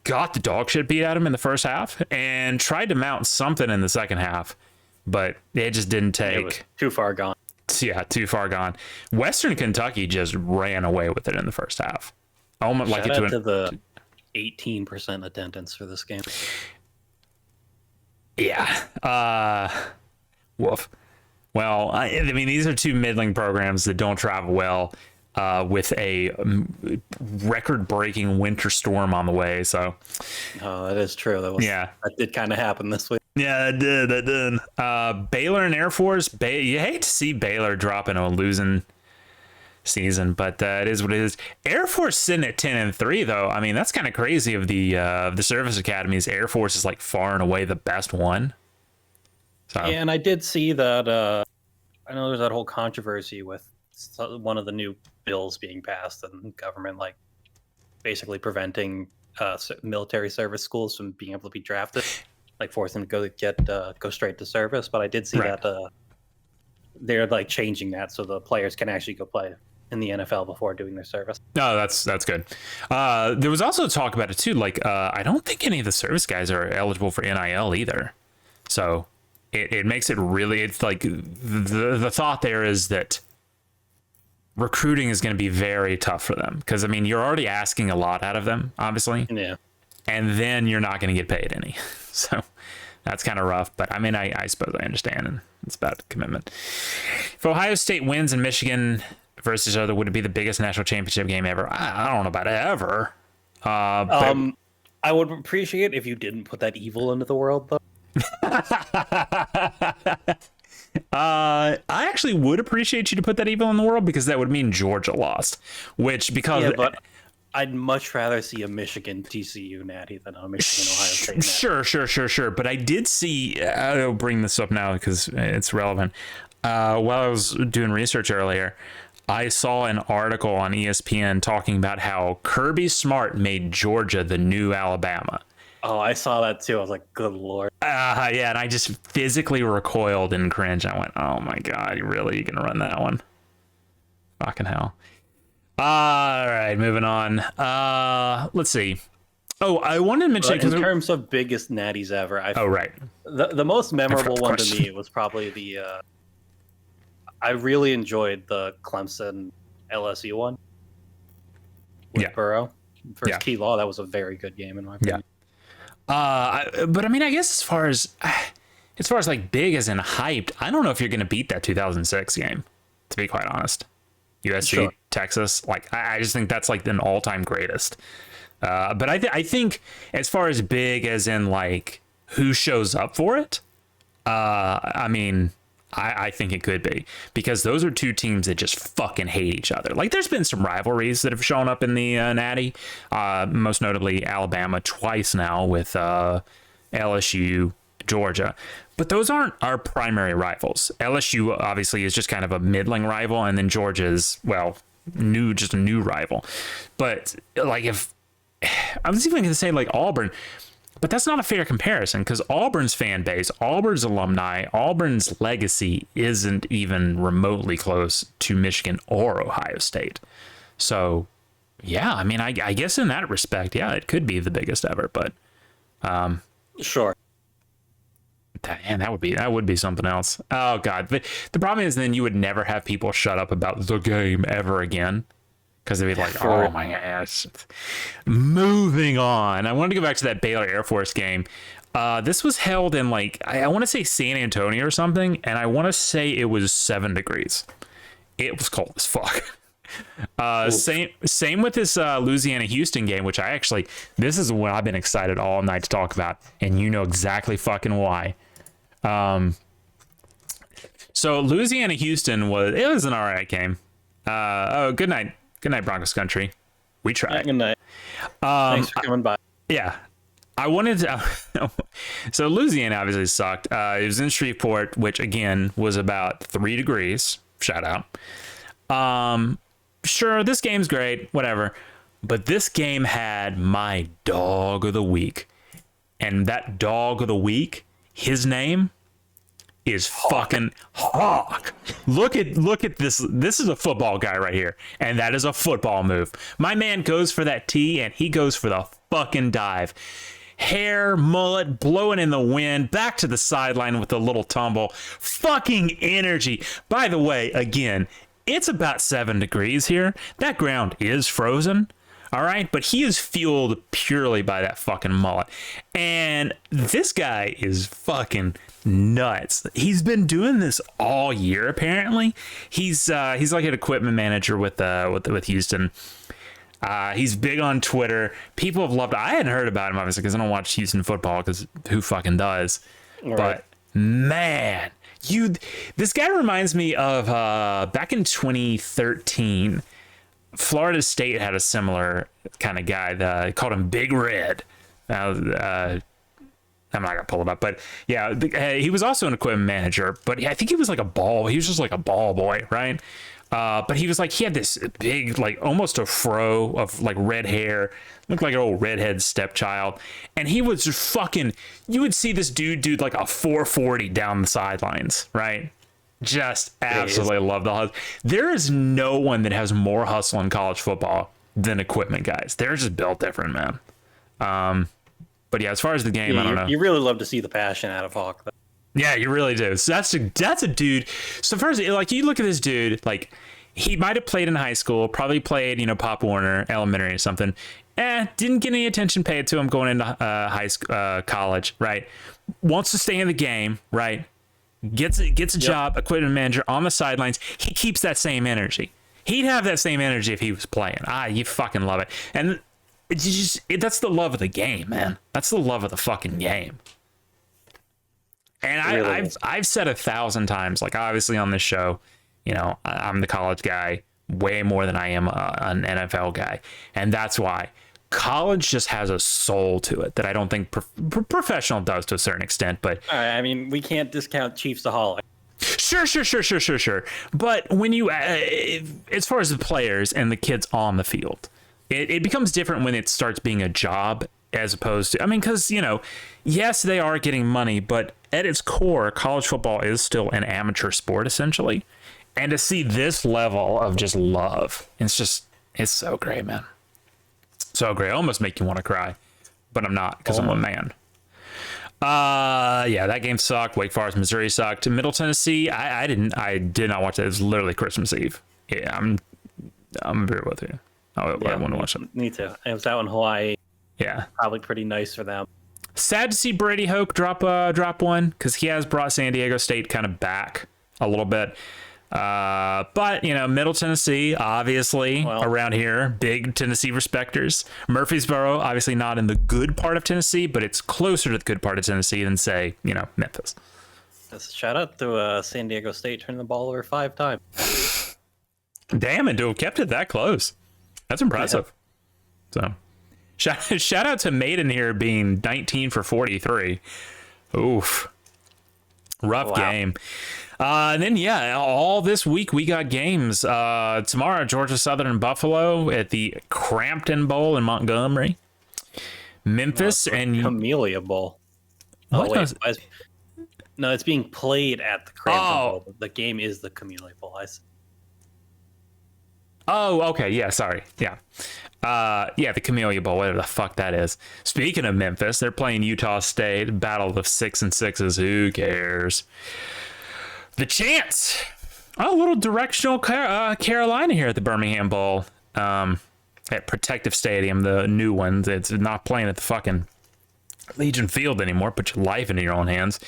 got the dog shit beat out of them in the first half and tried to mount something in the second half, but it just didn't take.
It was too far gone.
Yeah, too far gone. Western Kentucky just ran away with it in the first half. Almost
like it to the 18% attendance for this game.
Yeah. Woof. Well, I mean, these are two middling programs that don't travel well with a record-breaking winter storm on the way. So,
that is true. That did kind of happen this week.
Yeah, it did. Baylor and Air Force. You hate to see Baylor drop in a losing season, but it is what it is. Air Force sitting at 10-3, though. I mean, that's kind of crazy. Of the service academies, Air Force is far and away the best one. So.
Yeah, and I did see that. I know there's that whole controversy with one of the new bills being passed and the government, basically preventing military service schools from being able to be drafted. Forcing them to go straight to service, but I did see that they're changing that so the players can actually go play in the NFL before doing their service.
No, that's good. There was also talk about it too. I don't think any of the service guys are eligible for NIL either. So it makes it really. It's the thought there is that recruiting is going to be very tough for them because you're already asking a lot out of them, obviously.
Yeah.
And then you're not going to get paid any. So that's kind of rough. But I suppose I understand. And it's about commitment. If Ohio State wins and Michigan versus each other, would it be the biggest national championship game ever? I don't know about ever.
I would appreciate if you didn't put that evil into the world, though.
I actually would appreciate you to put that evil in the world because that would mean Georgia lost. But
I'd much rather see a Michigan TCU natty than a Michigan Ohio State natty.
Sure. But I did see, I'll bring this up now because it's relevant. While I was doing research earlier, I saw an article on ESPN talking about how Kirby Smart made Georgia the new Alabama.
Oh, I saw that too. I was like, good Lord.
Yeah, and I just physically recoiled and cringed. I went, oh my God, you're going to run that one? Fucking hell. All right, moving on. Let's see. Oh, I wanted to mention
in terms of biggest natties ever.
Right.
The most memorable one to me was probably the. I really enjoyed the Clemson LSU one. With Burrow versus Key Law. That was a very good game in my opinion.
Yeah. But I guess as far as big as in hyped, I don't know if you're going to beat that 2006 game. To be quite honest. USC, Texas, I just think that's an all-time greatest. But I think as far as big as in who shows up for it, I mean, I think it could be, because those are two teams that just fucking hate each other. Like, there's been some rivalries that have shown up in the Natty, most notably Alabama twice now with LSU, Georgia. But those aren't our primary rivals. LSU obviously is just kind of a middling rival, and then Georgia's, well, just a new rival. But like, if I was even going to say like Auburn, but that's not a fair comparison, because Auburn's fan base, Auburn's alumni, Auburn's legacy isn't even remotely close to Michigan or Ohio State. So yeah, I mean, I guess in that respect, yeah, it could be the biggest ever. But
sure.
And that would be something else. Oh God, the problem is then you would never have people shut up about the game ever again, because they'd be like, oh my gosh. Moving on, I wanted to go back to that Baylor Air Force game. This was held in like, I want to say San Antonio or something, and I want to say it was 7 degrees. It was cold as fuck. Same with this Louisiana Houston game, which this is what I've been excited all night to talk about, and you know exactly fucking why. So Louisiana Houston was an all right game. Good night Broncos country. We tried.
Yeah, good night. Thanks for coming by.
Yeah, I wanted to. So Louisiana obviously sucked. It was in Shreveport, which again was about 3 degrees. Shout out. Sure, this game's great, whatever. But this game had my dog of the week. And that dog of the week, his name is fucking Hawk. Look at this. This is a football guy right here. And that is a football move. My man goes for that tee, and he goes for the fucking dive. Hair, mullet, blowing in the wind, back to the sideline with a little tumble. Fucking energy. By the way, again, it's about 7 degrees here. That ground is frozen. All right. But he is fueled purely by that fucking mullet. And this guy is fucking nuts. He's been doing this all year, apparently. He's like an equipment manager with Houston. He's big on Twitter. People have loved it. I hadn't heard about him, obviously, because I don't watch Houston football, because who fucking does? Right. But man, this guy reminds me of back in 2013. Florida State had a similar kind of guy. They called him Big Red. I'm not gonna pull it up, but yeah, he was also an equipment manager. But I think he was like he was just like a ball boy, right? But he had this big, like almost a fro of like red hair, looked like an old redhead stepchild, and he was just fucking. You would see this dude like a 440 down the sidelines, right? Just absolutely love the hustle. There is no one that has more hustle in college football than equipment guys. They're just built different, man. But yeah, as far as the game, I don't know.
You really love to see the passion out of Hawk, though.
Yeah, you really do. So that's a dude. So first, like, you look at this dude, like, he might have played in high school, probably played, Pop Warner Elementary or something. Didn't get any attention paid to him going into college, right? Wants to stay in the game, right? Gets a job, equipment manager on the sidelines. He keeps that same energy. He'd have that same energy if he was playing. You fucking love it. And that's the love of the game, man. That's the love of the fucking game. And I've said 1,000 times, like, obviously on this show, I'm the college guy way more than I am an NFL guy. And that's why college just has a soul to it that I don't think professional does to a certain extent. But
I mean, we can't discount Chiefs to Holly.
Sure. But when you, as far as the players and the kids on the field, it becomes different when it starts being a job as opposed to, because, yes, they are getting money, but at its core, college football is still an amateur sport, essentially. And to see this level of just love, it's so great, man. So great. I almost make you want to cry, but I'm not, because I'm a man. Yeah, that game sucked. Wake Forest, Missouri sucked. Middle Tennessee, I did not watch that. It was literally Christmas Eve. Yeah, I'm very with you. I want to watch it.
Me too. It was out in Hawaii.
Yeah,
probably pretty nice for them.
Sad to see Brady Hoke drop one, because he has brought San Diego State kind of back a little bit. But, Middle Tennessee, obviously,
Well,
around here, big Tennessee respecters. Murfreesboro, obviously not in the good part of Tennessee, but it's closer to the good part of Tennessee than, say, Memphis.
shout out to San Diego State turning the ball over 5 times.
Damn, and to have kept it that close. That's impressive. So, shout out to Maiden here being 19 for 43. Oof. Rough game. And then, all this week we got games. Tomorrow, Georgia Southern and Buffalo at the Crampton Bowl in Montgomery. Memphis and
Camellia Bowl.
What?
No, it's being played at the Crampton Bowl. But the game is the Camellia Bowl.
Oh, okay. Yeah, sorry. Yeah. The Camellia Bowl, whatever the fuck that is. Speaking of Memphis, they're playing Utah State, battle of 6 and 6s. Who cares? The Chants. A little directional Carolina here at the Birmingham Bowl. At Protective Stadium, the new one. It's not playing at the fucking Legion Field anymore. Put your life into your own hands.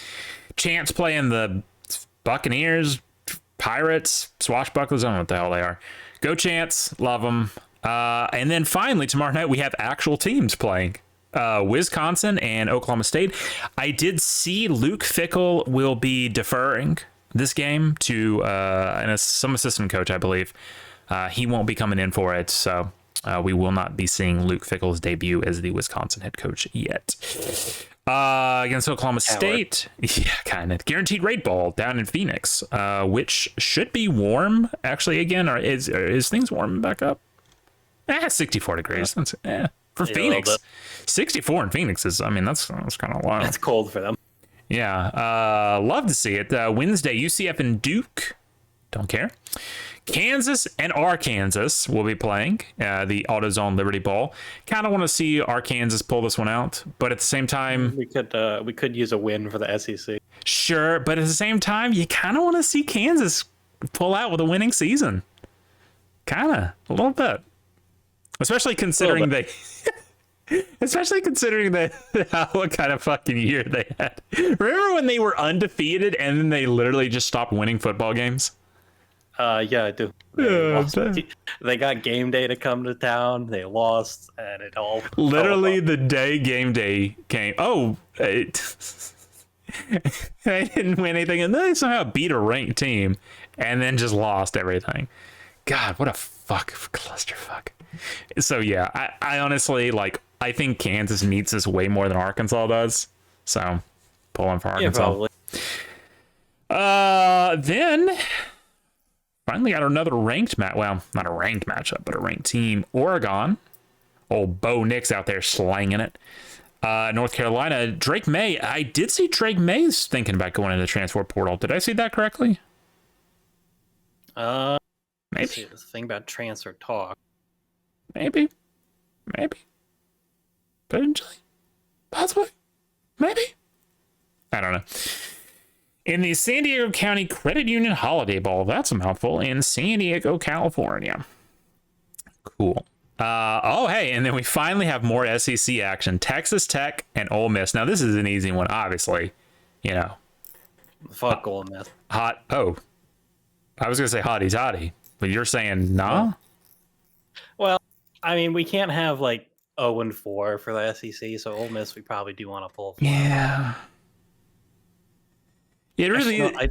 Chants playing the Buccaneers, Pirates, Swashbucklers. I don't know what the hell they are. Go Chants. Love them. And then finally, tomorrow night, we have actual teams playing. Wisconsin and Oklahoma State. I did see Luke Fickell will be deferring this game to some assistant coach, I believe. He won't be coming in for it, so we will not be seeing Luke Fickell's debut as the Wisconsin head coach yet. Against Oklahoma State, yeah, kind of guaranteed rate ball down in Phoenix, which should be warm actually again. Or is things warming back up? 64 degrees. That's for Phoenix. 64 in Phoenix is. I mean, that's kind of wild.
That's cold for them.
Yeah, love to see it. Wednesday, UCF and Duke. Don't care. Kansas and Arkansas will be playing the AutoZone Liberty Bowl. Kind of want to see Arkansas pull this one out, but at the same time,
we could use a win for the SEC.
Sure, but at the same time, you kind of want to see Kansas pull out with a winning season. Kind of a little bit, especially considering what kind of fucking year they had. Remember when they were undefeated and then they literally just stopped winning football games?
Yeah, I do. They got game day to come to town. They lost, and it all
literally the day game day came. Oh, they didn't win anything, and then they somehow beat a ranked team, and then just lost everything. God, what a clusterfuck. So yeah, I honestly I think Kansas needs this way more than Arkansas does. So pulling for Arkansas. Yeah, probably. Then. Finally got another ranked not a ranked matchup, but a ranked team. Oregon. Old Bo Nix out there slanging it. North Carolina. Drake May. I did see Drake May's thinking about going into the transfer portal. Did I see that correctly?
Maybe.
The
thing about transfer talk.
Maybe. Potentially. Possibly. Maybe. I don't know. In the San Diego County Credit Union Holiday Bowl, that's a mouthful, in San Diego, California. Cool. Hey, and then we finally have more SEC action. Texas Tech and Ole Miss. Now, this is an easy one, obviously.
Fuck Ole Miss.
I was going to say hotty, but you're saying nah?
Well, I mean, we can't have 0-4 for the SEC, so Ole Miss we probably do want to pull.
Yeah. It really.
I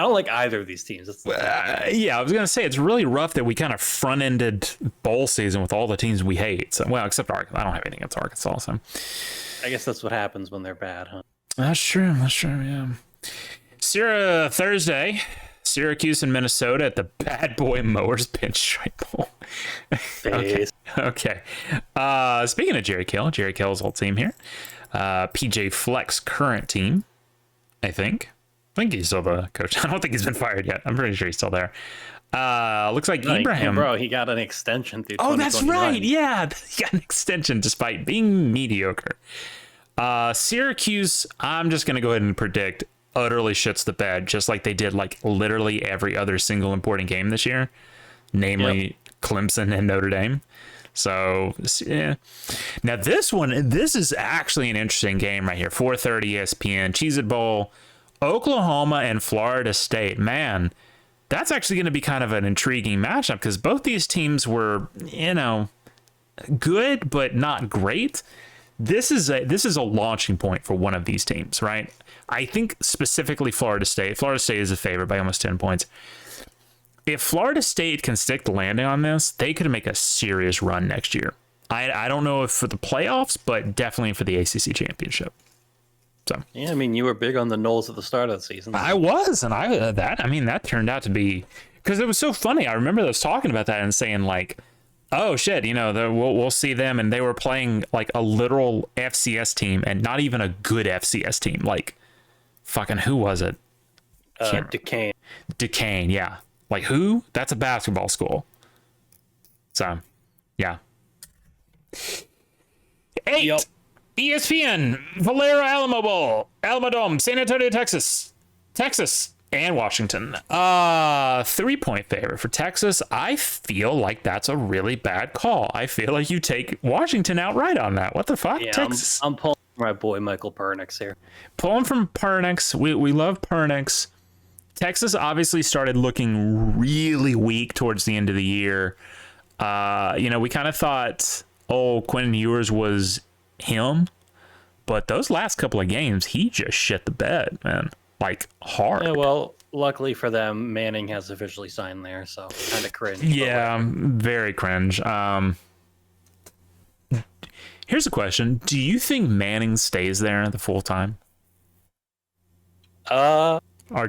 don't like either of these teams.
I was gonna say it's really rough that we kind of front-ended bowl season with all the teams we hate. So, except Arkansas. I don't have anything against Arkansas. So,
I guess that's what happens when they're bad, huh?
That's true. Yeah. Thursday, Syracuse and Minnesota at the Bad Boy Mowers Pinstripe Bowl. Okay. Speaking of Jerry Kill's old team here. PJ Fleck's current team. I think he's still the coach. I don't think he's been fired yet. I'm pretty sure he's still there. Looks like Ibrahim.
Bro, he got an extension through 2021.
Oh, that's right. Yeah, he got an extension despite being mediocre. Syracuse, I'm just going to go ahead and predict, utterly shits the bed, just like they did literally every other single important game this year, namely Clemson and Notre Dame. So, yeah. Now, this is actually an interesting game right here. 4:30 ESPN, Cheez-It Bowl, Oklahoma and Florida State. Man, that's actually going to be kind of an intriguing matchup because both these teams were, good but not great. This is a launching point for one of these teams, right? I think specifically Florida State. Florida State is a favorite by almost 10 points. If Florida State can stick the landing on this, they could make a serious run next year. I don't know if for the playoffs, but definitely for the ACC championship. So
yeah, I mean, you were big on the Knowles at the start of the season.
I was, and that turned out to be, because it was so funny. I remember us talking about that and saying like, oh shit, we'll see them, and they were playing like a literal FCS team, and not even a good FCS team. Like, fucking who was it?
Duquesne.
Duquesne, yeah. Like who? That's a basketball school. So, yeah. 8. Yep. ESPN, Valero Alamo Bowl, Alamodome, San Antonio, Texas, and Washington. 3-point favorite for Texas. I feel like that's a really bad call. I feel like you take Washington outright on that. What the fuck,
yeah,
Texas?
I'm pulling my boy Michael Penix here.
Pulling from Penix. We love Penix. Texas obviously started looking really weak towards the end of the year. We kind of thought, Quentin Ewers was him, but those last couple of games, he just shit the bed, man. Like, hard.
Yeah, well, luckily for them, Manning has officially signed there, so kind of cringe.
Yeah, very cringe. Here's a question. Do you think Manning stays there the full time? Or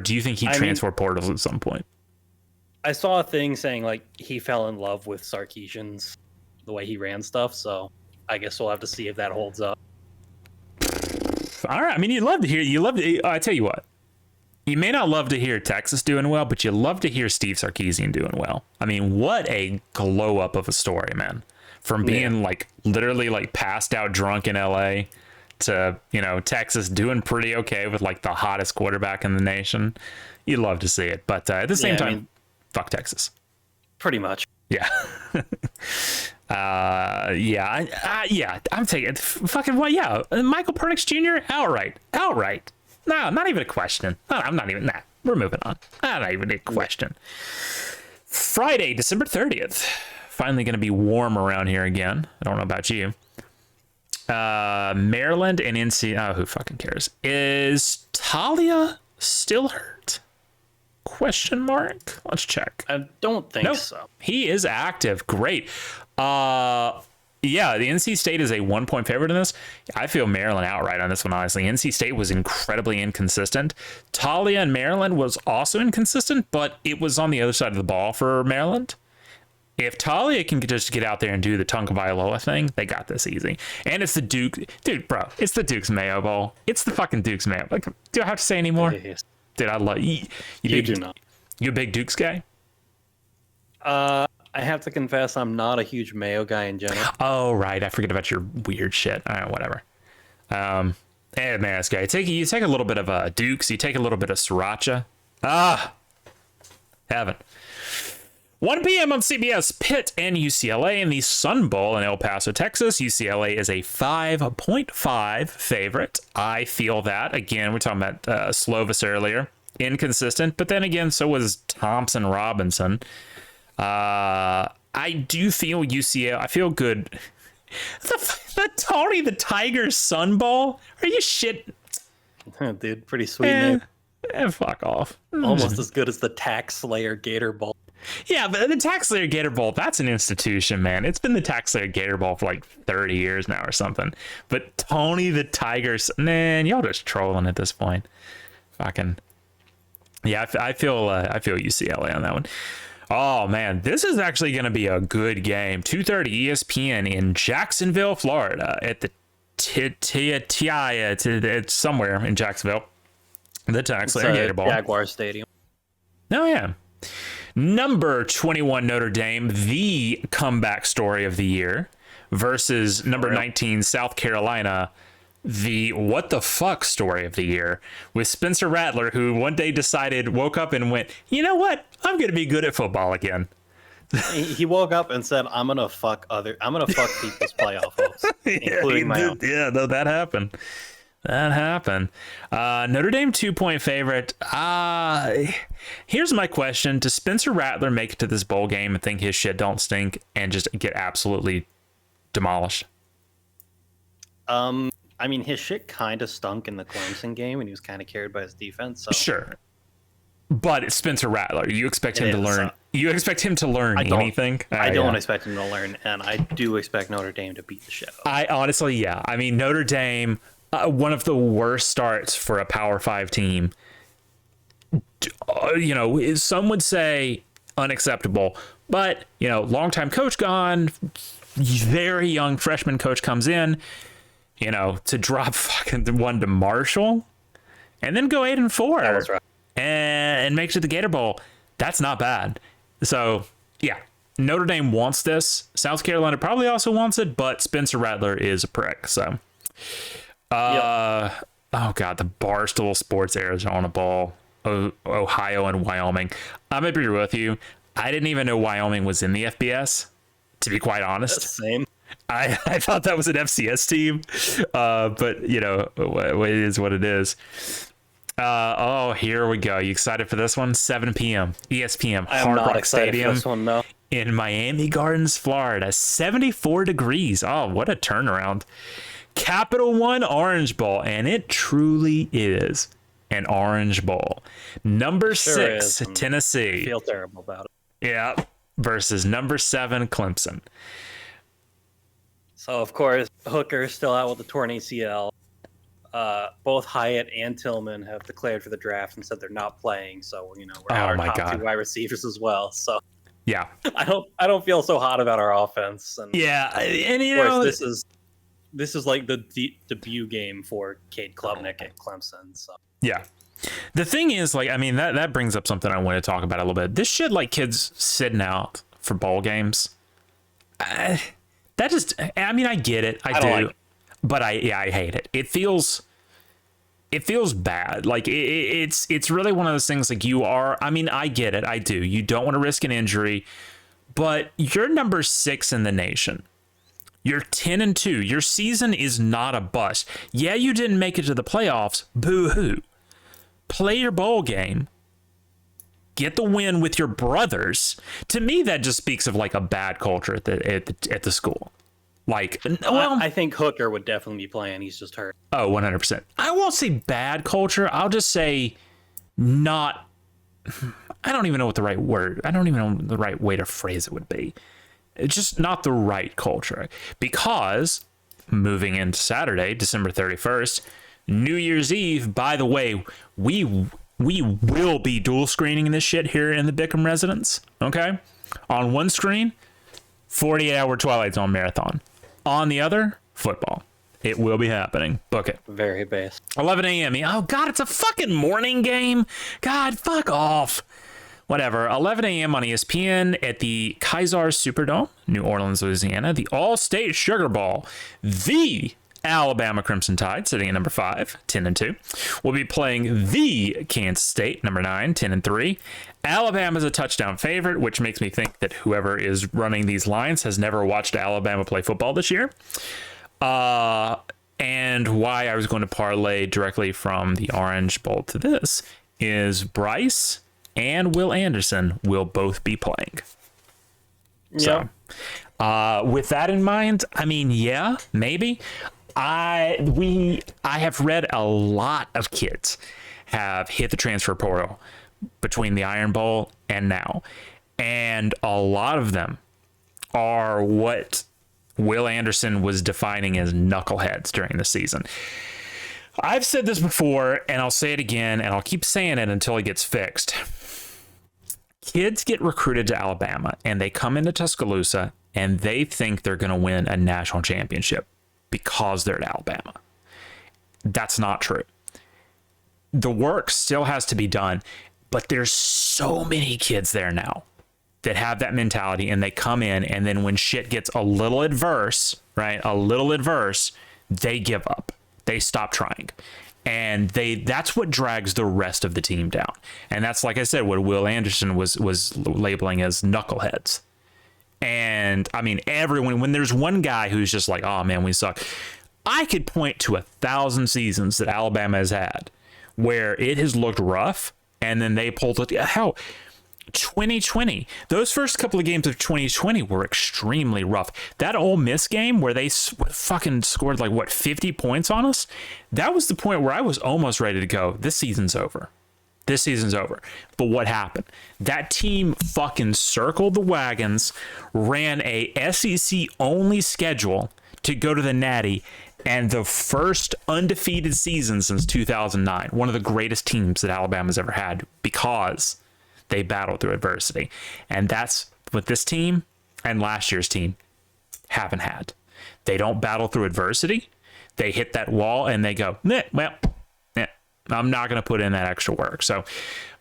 do you think he transfer portals at some point?
I saw a thing saying, like, he fell in love with Sarkisian's, the way he ran stuff, so I guess we'll have to see if that holds up.
All right. I mean, I tell you what. You may not love to hear Texas doing well, but you love to hear Steve Sarkisian doing well. I mean, what a glow up of a story, man. From being like literally like passed out drunk in LA to, Texas doing pretty okay with like the hottest quarterback in the nation. You'd love to see it. But at the same time, fuck Texas.
Pretty much.
Yeah. I'm taking it. Fucking what? Yeah. Michael Penix Jr. outright. No, not even a question. No, I'm not even. Nah, we're moving on. Not even a question. Friday, December 30th. Finally going to be warm around here again. I don't know about you. Maryland and NC. Oh, who fucking cares? Is Talia still hurt? Question mark. Let's check.
I don't think so.
He is active. Great. The NC State is a 1-point favorite in this. I feel Maryland outright on this one, honestly. NC State was incredibly inconsistent. Talia and Maryland was also inconsistent, but it was on the other side of the ball for Maryland. If Talia can just get out there and do the Tagovailoa thing, they got this easy. And it's the Duke. Dude, bro, it's the Duke's Mayo Bowl. It's the fucking Duke's Mayo. Like, do I have to say any more?
Yes.
Dude, I love you.
You do not.
You a big Dukes guy?
I have to confess, I'm not a huge Mayo guy in general.
Oh, right. I forget about your weird shit. All right, whatever. Man, this guy. You take a little bit of Dukes. You take a little bit of Sriracha. Haven't. 1 p.m. on CBS, Pitt and UCLA in the Sun Bowl in El Paso, Texas. UCLA is a 5.5 favorite. I feel that. Again, we're talking about Slovis earlier. Inconsistent, but then again, so was Thompson Robinson. I do feel UCLA. I feel good. The Tony the Tiger Sun Bowl? Are you shit?
Dude, pretty sweet name.
Fuck off.
Almost as good as the Tax Slayer Gator Bowl.
Yeah, but the Tax Slayer Gator Bowl, that's an institution, man. It's been the Tax Slayer Gator Bowl for like 30 years now or something. But Tony the Tiger, man, y'all just trolling at this point. Fucking. Yeah, I feel UCLA on that one. Oh, man, this is actually going to be a good game. 2:30 ESPN in Jacksonville, Florida at the it's somewhere in Jacksonville. The Tax Slayer Gator Bowl.
Jaguar Stadium.
Oh, yeah. Number 21 Notre Dame, the comeback story of the year, versus number 19 South Carolina, the what the fuck story of the year, with Spencer Rattler, who one day woke up and went, you know what? I'm going to be good at football again.
He woke up and said, I'm going to fuck people's playoff hopes, including my own.
Yeah, no, that happened. That happened. Notre Dame 2-point favorite. Here's my question. Does Spencer Rattler make it to this bowl game and think his shit don't stink and just get absolutely demolished?
I mean, his shit kind of stunk in the Clemson game, and he was kind of carried by his defense. So.
Sure. But it's Spencer Rattler. You expect him to learn. You expect him to learn anything?
I don't expect him to learn, and I do expect Notre Dame to beat the shit out of him.
I honestly, yeah. I mean, Notre Dame, one of the worst starts for a Power 5 team. Some would say unacceptable, but, longtime coach gone, very young freshman coach comes in, to drop fucking one to Marshall and then go 8-4.
That was right.
And makes it to the Gator Bowl. That's not bad. So, yeah, Notre Dame wants this. South Carolina probably also wants it, but Spencer Rattler is a prick. So, oh God, the Barstool Sports Arizona Bowl, Ohio and Wyoming. I'm gonna be real with you. I didn't even know Wyoming was in the FBS. To be quite honest,
same.
I thought that was an FCS team, but it is what it is. Here we go. You excited for this one? 7 p.m. ESPN Hard Rock Stadium
for this one, no.
in Miami Gardens, Florida. 74 degrees. Oh, what a turnaround. Capital One Orange Bowl, and it truly is an Orange Bowl. Number 6, Tennessee.
I feel terrible about it.
Yeah, versus number 7, Clemson.
So, of course, Hooker's still out with the torn ACL. Both Hyatt and Tillman have declared for the draft and said they're not playing. So, we're our top 2 wide receivers as well. So,
yeah,
I don't feel so hot about our offense. And
yeah, and
of course, this is like the debut game for Cade Klubnik at Clemson. So,
yeah. The thing is, that brings up something I want to talk about a little bit. This shit, kids sitting out for bowl games. I get it. I do. But I hate it. It feels bad. It's really one of those things I get it. I do. You don't want to risk an injury, but you're number 6 in the nation. You're 10-2. Your season is not a bust. Yeah, you didn't make it to the playoffs. Boo-hoo. Play your bowl game. Get the win with your brothers. To me, that just speaks of a bad culture at the school.
I think Hooker would definitely be playing. He's just hurt.
Oh, 100%. I won't say bad culture. I'll just say not. I don't even know what the right word. I don't even know the right way to phrase it would be. It's just not the right culture. Because moving into Saturday, December 31st, New Year's Eve. By the way, we will be dual screening this shit here in the Bickham residence. Okay, on one screen, 48-hour Twilight Zone marathon. On the other, football. It will be happening. Book it.
Very base.
11 a.m. Oh, God, it's a fucking morning game. God, fuck off. Whatever. 11 a.m. on ESPN at the Kaiser Superdome, New Orleans, Louisiana. The All-State Sugar Bowl. The Alabama Crimson Tide, sitting at number 5, 10-2. Will be playing the Kansas State, number 9, 10-3. Alabama's a touchdown favorite, which makes me think that whoever is running these lines has never watched Alabama play football this year. And why I was going to parlay directly from the Orange Bowl to this is Bryce and Will Anderson will both be playing.
Yeah.
So, with that in mind, yeah, maybe. I have read a lot of kids have hit the transfer portal between the Iron Bowl and now. And a lot of them are what Will Anderson was defining as knuckleheads during the season. I've said this before, and I'll say it again, and I'll keep saying it until it gets fixed. Kids get recruited to Alabama, and they come into Tuscaloosa, and they think they're going to win a national championship because they're at Alabama. That's not true. The work still has to be done, but there's so many kids there now that have that mentality, and they come in, and then when shit gets a little adverse, right? A little adverse, they give up. They stop trying. And that's what drags the rest of the team down. And that's, like I said, what Will Anderson was labeling as knuckleheads. And everyone, when there's one guy who's just like, oh man, we suck. I could point to 1,000 seasons that Alabama has had where it has looked rough, and then they pulled it. Hell, 2020, those first couple of games of 2020 were extremely rough. That Ole Miss game where they fucking scored like, what, 50 points on us? That was the point where I was almost ready to go, this season's over. This season's over. But what happened? That team fucking circled the wagons, ran a SEC only schedule to go to the Natty, and the first undefeated season since 2009. One of the greatest teams that Alabama's ever had, because they battled through adversity. And that's what this team and last year's team haven't had. They don't battle through adversity. They hit that wall and they go, I'm not going to put in that extra work. So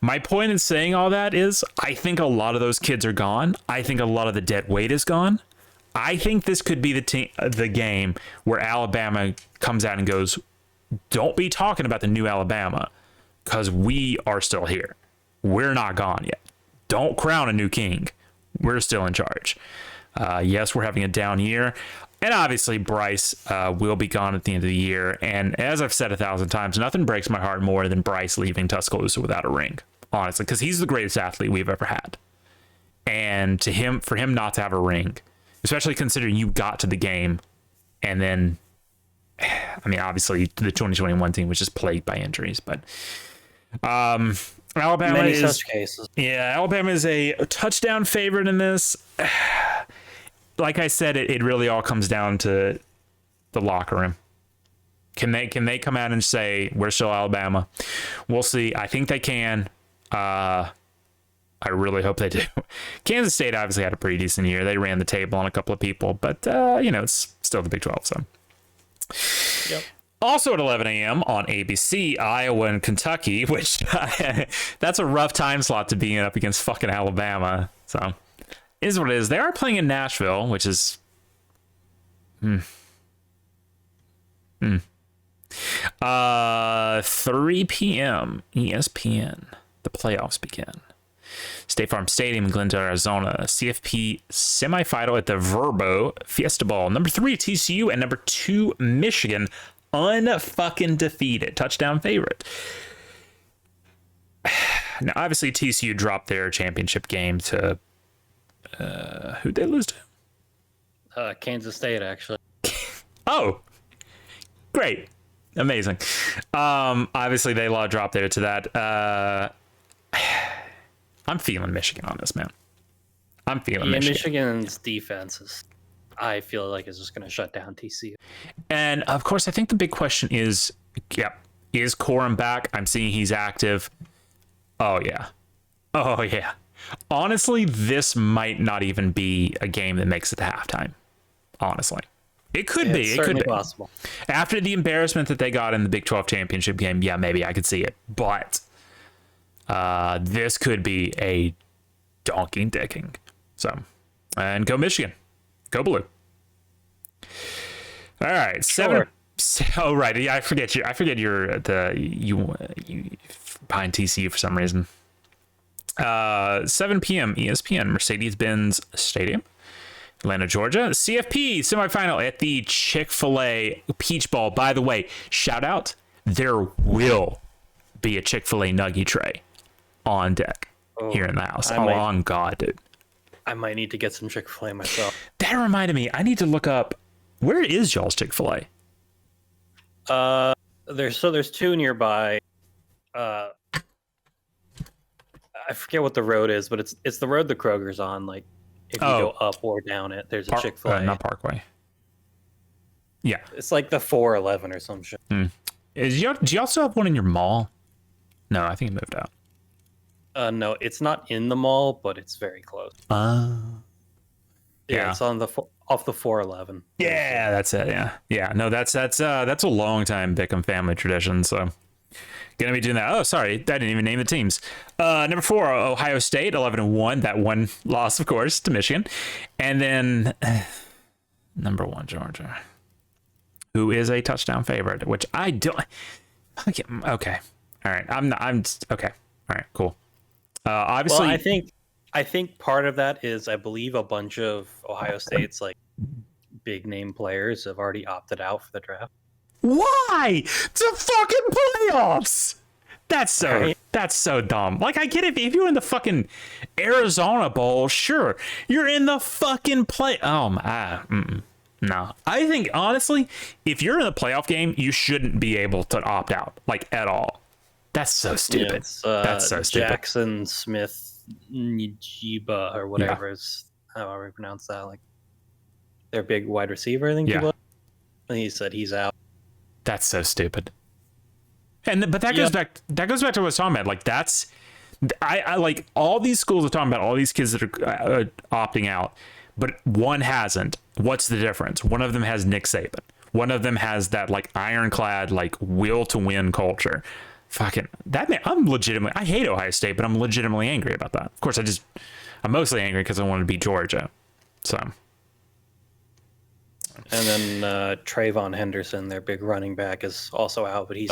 my point in saying all that is, I think a lot of those kids are gone. I think a lot of the dead weight is gone. I think this could be the game where Alabama comes out and goes, don't be talking about the new Alabama, because we are still here. We're not gone yet. Don't crown a new king. We're still in charge. Yes, we're having a down year. And obviously, Bryce will be gone at the end of the year. And as I've said 1,000 times, nothing breaks my heart more than Bryce leaving Tuscaloosa without a ring, honestly, because he's the greatest athlete we've ever had. And for him not to have a ring, especially considering you got to the game, and then, I mean, obviously, the 2021 team was just plagued by injuries, but Alabama
Many
is
such cases.
Yeah, Alabama is a touchdown favorite in this. Like I said, it really all comes down to the locker room. Can they come out and say we're still Alabama? We'll see. I think they can. I really hope they do. Kansas State obviously had a pretty decent year. They ran the table on a couple of people, but it's still the Big 12. So.
Yep.
Also at 11 a.m. on ABC, Iowa and Kentucky, which that's a rough time slot to be in up against fucking Alabama. So. Is what it is. They are playing in Nashville, which is 3 p.m. ESPN. The playoffs begin. State Farm Stadium in Glendale, Arizona. CFP semifinal at the Verbo Fiesta Bowl. Number 3 TCU and number 2 Michigan, unfucking defeated. Touchdown favorite. Now, obviously, TCU dropped their championship game to who'd they lose to?
Kansas State, actually.
Oh, great. Amazing. Obviously, they dropped there to that. I'm feeling Michigan on this, man. I'm feeling Michigan.
Michigan's defense I feel like, is just going to shut down TCU.
And, of course, I think the big question is, is Corum back? I'm seeing he's active. Oh, yeah. Honestly, this might not even be a game that makes it to halftime. Honestly, it could be. It could be
possible.
After the embarrassment that they got in the Big 12 championship game, yeah, maybe I could see it. But this could be a donking dicking. So, and go Michigan, go blue. All right,
Sure.
Oh, right. Yeah, I forget you're you behind TCU for some reason. 7 p.m. ESPN, Mercedes-Benz Stadium, Atlanta, Georgia. CFP semifinal at the Chick-fil-A Peach Bowl. By the way, shout out, there will be a Chick-fil-A nugget tray on deck here in the house. On God, dude.
I might need to get some Chick-fil-A myself.
That reminded me, I need to look up, where is y'all's Chick-fil-A?
There's 2 nearby. I forget what the road is, but it's the road the Kroger's on. Like, if you go up or down it, there's a Chick-fil-A.
Not Parkway. Yeah.
It's like the 411 or some shit.
Do y'all still have one in your mall? No, I think it moved out.
No, it's not in the mall, but it's very close.
Yeah,
it's on off the 411.
Yeah, that's it. Yeah. No, that's a long time Bickham family tradition. So. Gonna be doing that. Oh, sorry, I didn't even name the teams. Number 4, Ohio State, 11-1. That one loss, of course, to Michigan, and then number 1, Georgia, who is a touchdown favorite, which I don't. Okay, all right. I'm okay. All right, cool. Obviously,
well, I think part of that is, I believe, a bunch of Ohio State's like big name players have already opted out for the draft.
Why? To fucking playoffs.
Right?
That's so dumb. Like, I get it. If you're in the fucking Arizona Bowl, sure. You're in the fucking play. Oh my. No. I think, honestly, if you're in the playoff game, you shouldn't be able to opt out, like, at all. That's so stupid.
Yeah, it's,
That's so stupid.
Jackson Smith Njiba or whatever is how I pronounce that. Like, their big wide receiver, I think he was. And he said he's out.
That's so stupid. But that goes back. That goes back to what I was talking about. Like, that's, I like all these schools are talking about all these kids that are opting out, but one hasn't. What's the difference? One of them has Nick Saban. One of them has that like ironclad like will to win culture. Fucking that man. I'm legitimately. I hate Ohio State, but I'm legitimately angry about that. Of course, I'm mostly angry because I want to beat Georgia. So.
And then Trayvon Henderson, their big running back, is also out, but he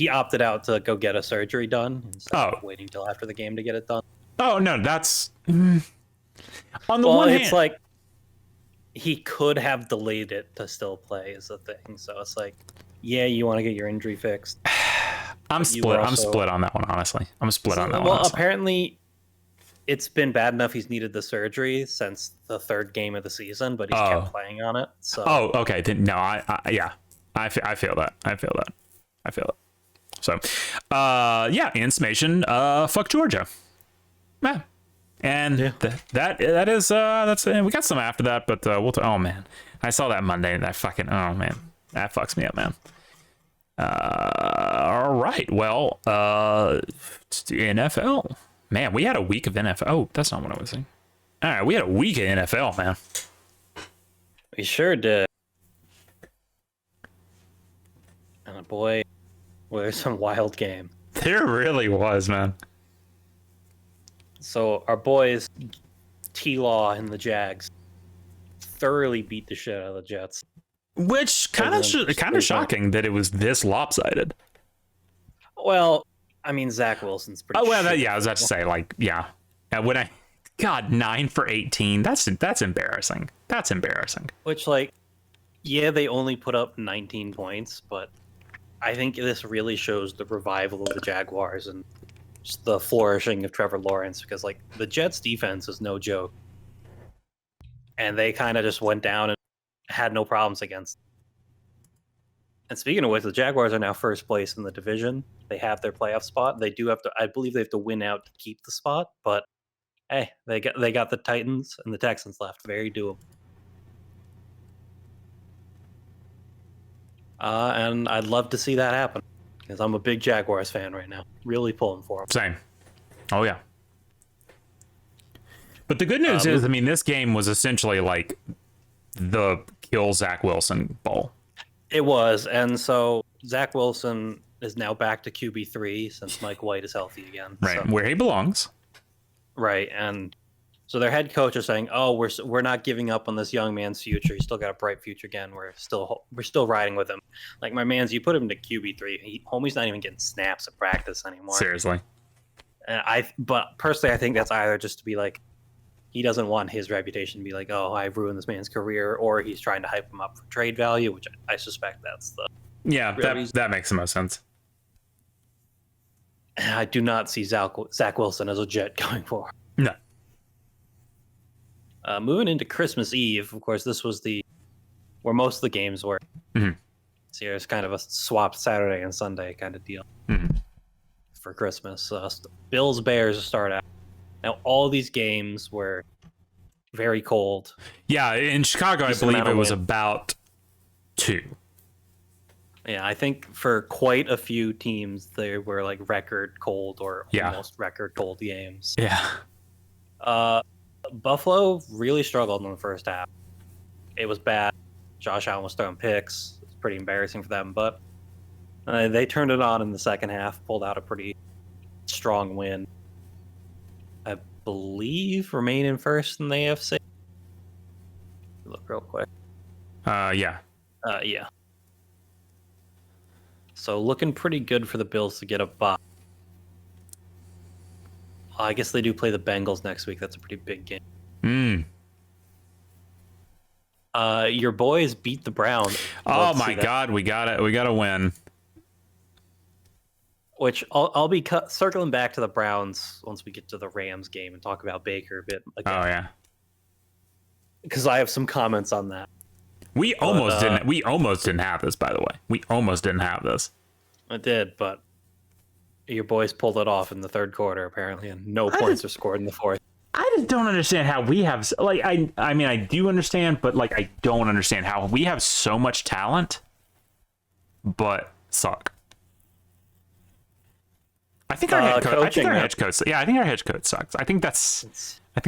opted out to go get a surgery done instead of waiting till after the game to get it done.
Oh no, that's on the one hand,
it's like he could have delayed it to still play is the thing. So it's like, yeah, you want to get your injury fixed.
I'm split. I'm split on that one, honestly. I'm split on that one.
Well, apparently, it's been bad enough he's needed the surgery since the third game of the season, but he's kept playing on it. So.
Oh, okay. Then no, I feel that. I feel it. So, in summation, fuck Georgia. Yeah. And that is that's we got some after that, but oh man, I saw that Monday and that fucking that fucks me up, man. All right, well, NFL, man, we had a week of NFL. Oh, that's not what I was saying. All right, we had a week of NFL, man.
We sure did. And boy, there's some wild game.
There really was, man.
So our boys, T-Law and the Jags, thoroughly beat the shit out of the Jets.
Which kind of shocking that it was this lopsided.
Well, I mean, Zach Wilson's pretty.
Oh well, I was about to say, like, yeah. When 9 for 18. That's embarrassing. That's embarrassing.
Which, like, yeah, they only put up 19 points, but I think this really shows the revival of the Jaguars and just the flourishing of Trevor Lawrence, because like the Jets defense is no joke. And they kind of just went down and had no problems against. And speaking of which, the Jaguars are now first place in the division. They have their playoff spot. They do have to, I believe they have to win out to keep the spot, but hey, they got the Titans and the Texans left. Very doable. And I'd love to see that happen because I'm a big Jaguars fan right now. Really pulling for them.
Same. Oh, yeah. But the good news is, I mean, this game was essentially like the kill Zach Wilson bowl.
It was. And so Zach Wilson is now back to QB3 since Mike White is healthy again.
Right.
So.
Where he belongs.
Right. And so their head coach is saying, "Oh, we're not giving up on this young man's future. He's still got a bright future again. We're still riding with him. Like, my man's, you put him to QB3. Homie's not even getting snaps at practice anymore.
Seriously.
And but personally, I think that's either just to be like, he doesn't want his reputation to be like, oh, I've ruined this man's career, or he's trying to hype him up for trade value, which I suspect that's the
that makes the most sense.
I do not see Zach Wilson as a Jet going forward.
No.
Moving into Christmas Eve, of course, this was where most of the games were.
Mm-hmm.
So it's kind of a swapped Saturday and Sunday kind of deal for Christmas. Bills Bears start out. Now all these games were very cold.
Yeah, in Chicago, I believe it was about 2.
Yeah, I think for quite a few teams, they were like record cold or almost record cold games.
Yeah.
Buffalo really struggled in the first half. It was bad. Josh Allen was throwing picks. It's pretty embarrassing for them, but they turned it on in the second half, pulled out a pretty strong win. I believe remain in first in the AFC. Look real quick.
Yeah.
Yeah. So looking pretty good for the Bills to get a bye. I guess they do play the Bengals next week. That's a pretty big game. Your boys beat the Browns.
Oh my God, we gotta win.
Which I'll be circling back to the Browns once we get to the Rams game and talk about Baker a bit again.
Oh yeah,
because I have some comments on that.
We almost didn't have this, by the way. We almost didn't have this.
I did, but your boys pulled it off in the third quarter apparently, and no points were scored in the fourth.
I just don't understand how we have I mean I do understand, but like I don't understand how we have so much talent but suck. I think our head coach. Yeah, I think our head coach sucks. I think that's it. I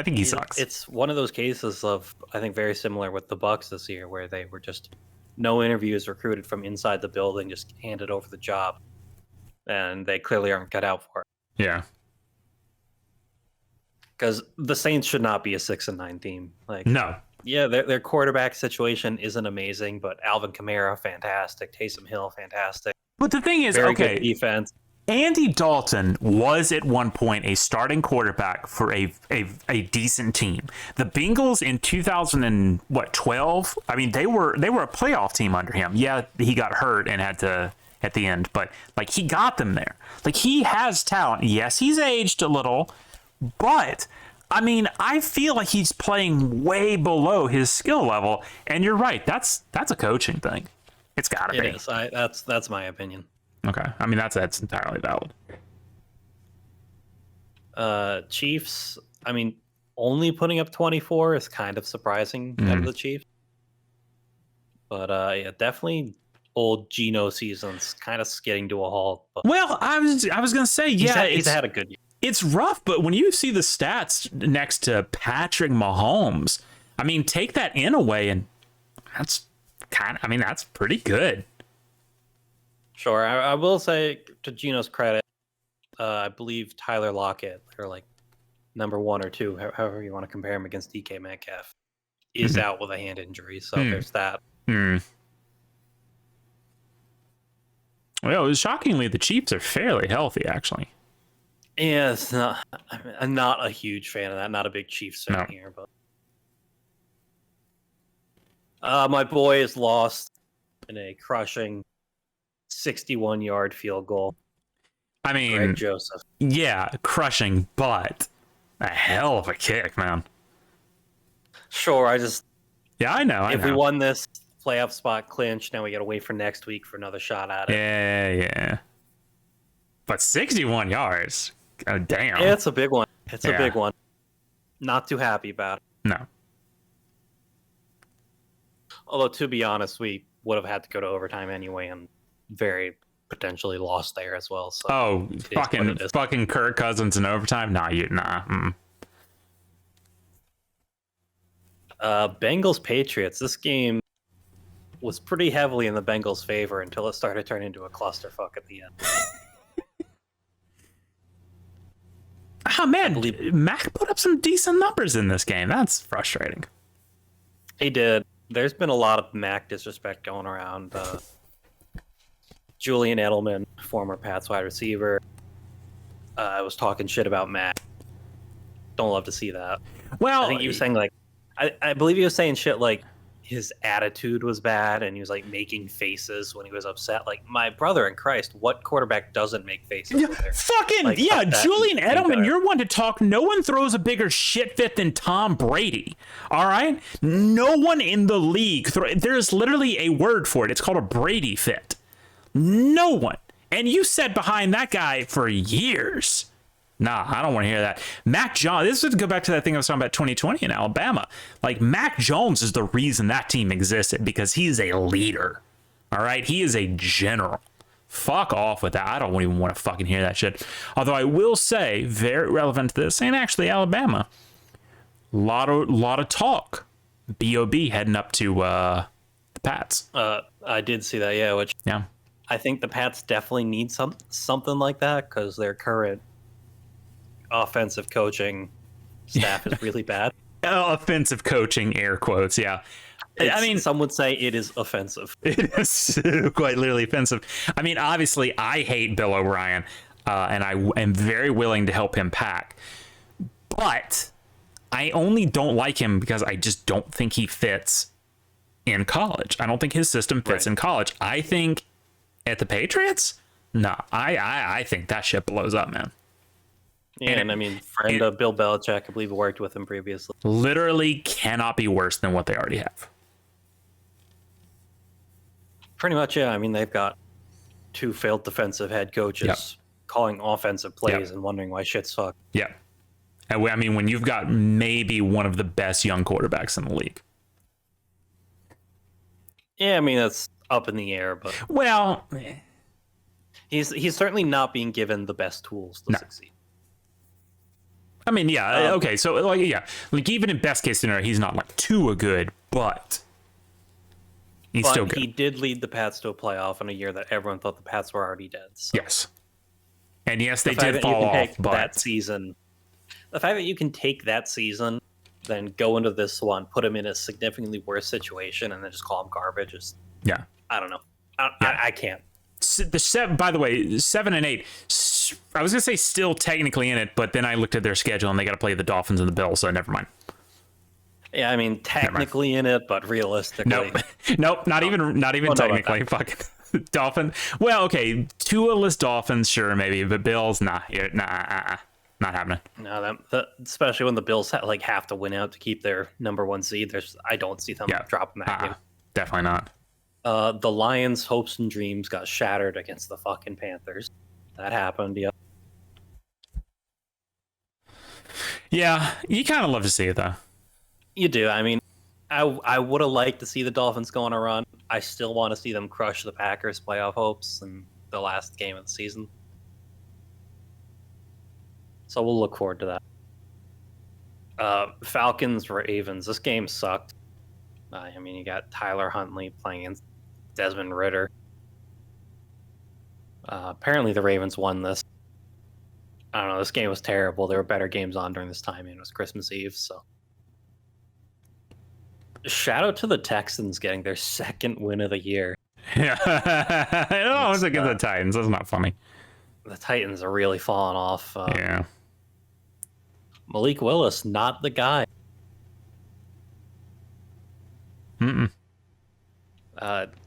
think he sucks.
It's one of those cases of I think very similar with the Bucks this year, where they were just no interviews, recruited from inside the building, just handed over the job, and they clearly aren't cut out for it.
Yeah.
Because the Saints should not be a 6-9 team. Like
no.
Yeah, their quarterback situation isn't amazing, but Alvin Kamara, fantastic. Taysom Hill, fantastic.
But the thing is,
very
okay,
good defense.
Andy Dalton was at one point a starting quarterback for a decent team. The Bengals in 2012, I mean they were a playoff team under him. Yeah, he got hurt and had to at the end, but like he got them there. Like he has talent. Yes, he's aged a little, but I mean, I feel like he's playing way below his skill level. And you're right, that's a coaching thing. It's got to be.
It is. That's my opinion.
Okay, I mean that's entirely valid.
Chiefs, I mean, only putting up 24 is kind of surprising out of the Chiefs. But yeah, definitely old Geno season's kind of getting to a halt. But
well, I was gonna say, yeah,
he's had a good year.
It's rough, but when you see the stats next to Patrick Mahomes, I mean, take that in away, and that's pretty good.
Sure, I will say to Geno's credit, I believe Tyler Lockett, or like number 1 or 2, however you want to compare him against DK Metcalf, is out with a hand injury. So there's that.
Well, shockingly, the Chiefs are fairly healthy, actually.
Yeah, it's not. I'm not a huge fan of that. Not a big Chiefs fan here, but my boys lost in a crushing 61-yard field goal.
I mean,
Greg Joseph.
Yeah, crushing, but a hell of a kick, man.
Sure,
I know.
If we won this playoff spot clinch, now we got to wait for next week for another shot at it.
Yeah. But 61 yards. Oh, damn.
Yeah, it's a big one. It's a big one. Not too happy about it.
No.
Although, to be honest, we would have had to go to overtime anyway and very potentially lost there as well. So
fucking Kirk Cousins in overtime? Nah.
Bengals Patriots. This game was pretty heavily in the Bengals' favor until it started turning into a clusterfuck at the end.
Oh, man, Mac put up some decent numbers in this game. That's frustrating.
He did. There's been a lot of Mac disrespect going around. Julian Edelman, former Pats wide receiver, was talking shit about Mac. Don't love to see that.
Well,
I think he was saying, like, I believe he was saying shit like his attitude was bad and he was like making faces when he was upset. Like, my brother in Christ, what quarterback doesn't make faces?
Julian Edelman, you're one to talk. No one throws a bigger shit fit than Tom Brady. All right? No one in the league. There's literally a word for it. It's called a Brady fit. No one. And you sat behind that guy for years. Nah, I don't want to hear that. Mac Jones, this is to go back to that thing I was talking about 2020 in Alabama. Like, Mac Jones is the reason that team existed, because he's a leader. All right? He is a general. Fuck off with that. I don't even want to fucking hear that shit. Although I will say, very relevant to this, and actually Alabama, lot of talk. B.O.B. heading up to the Pats.
I did see that, yeah. Which I think the Pats definitely need something like that, because their current offensive coaching staff is really bad.
Offensive coaching, air quotes, yeah. I mean,
some would say it is offensive.
It is quite literally offensive. I mean, obviously, I hate Bill O'Brien, and I am very willing to help him pack. But I only don't like him because I just don't think he fits in college. I don't think his system fits in college. I think at the Patriots, no, I think that shit blows up, man.
Yeah, and I mean, friend of Bill Belichick, I believe, worked with him previously.
Literally cannot be worse than what they already have.
Pretty much, yeah. I mean, they've got 2 failed defensive head coaches calling offensive plays and wondering why shit sucks.
Yeah. I mean, when you've got maybe one of the best young quarterbacks in the league.
Yeah, I mean, that's up in the air, but...
Well...
He's certainly not being given the best tools to succeed.
I mean, yeah, okay, so, like, yeah. Like, even in best case scenario, he's not, like, too good, but... He's still good.
He did lead the Pats to a playoff in a year that everyone thought the Pats were already dead. So.
Yes. And yes, they did fall off, but...
That season... The fact that you can take that season, then go into this one, put him in a significantly worse situation, and then just call him garbage is...
Yeah.
I don't know. I can't.
By the way, 7 and 8. I was gonna say still technically in it, but then I looked at their schedule and they got to play the Dolphins and the Bills, so never mind.
Yeah, I mean technically in it, but realistically,
nope, not even technically. Fucking Dolphin. Well, okay, Tua-less Dolphins, sure, maybe, but Bills, nah, not happening.
No, especially when the Bills have to win out to keep their number 1 seed. I don't see them dropping that game.
Definitely not.
The Lions' hopes and dreams got shattered against the fucking Panthers. That happened, yeah.
Yeah, you kind of love to see it, though.
You do. I mean, I would have liked to see the Dolphins go on a run. I still want to see them crush the Packers' playoff hopes in the last game of the season. So we'll look forward to that. Falcons, Ravens. This game sucked. I mean, you got Tyler Huntley playing against Desmond Ridder. Apparently the Ravens won this. I don't know, this game was terrible. There were better games on during this time, and it was Christmas Eve, so. Shout out to the Texans getting their 2nd win of the year.
Yeah. I was against the Titans. That's not funny.
The Titans are really falling off.
Yeah.
Malik Willis, not the guy.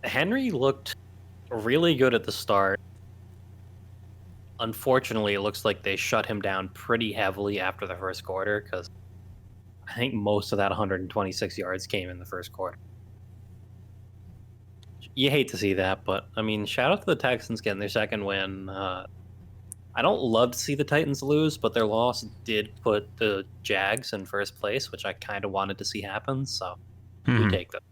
Henry looked really good at the start. Unfortunately, it looks like they shut him down pretty heavily after the first quarter because I think most of that 126 yards came in the first quarter. You hate to see that, but I mean, shout out to the Texans getting their 2nd win. I don't love to see the Titans lose, but their loss did put the Jags in first place, which I kind of wanted to see happen, so we take them.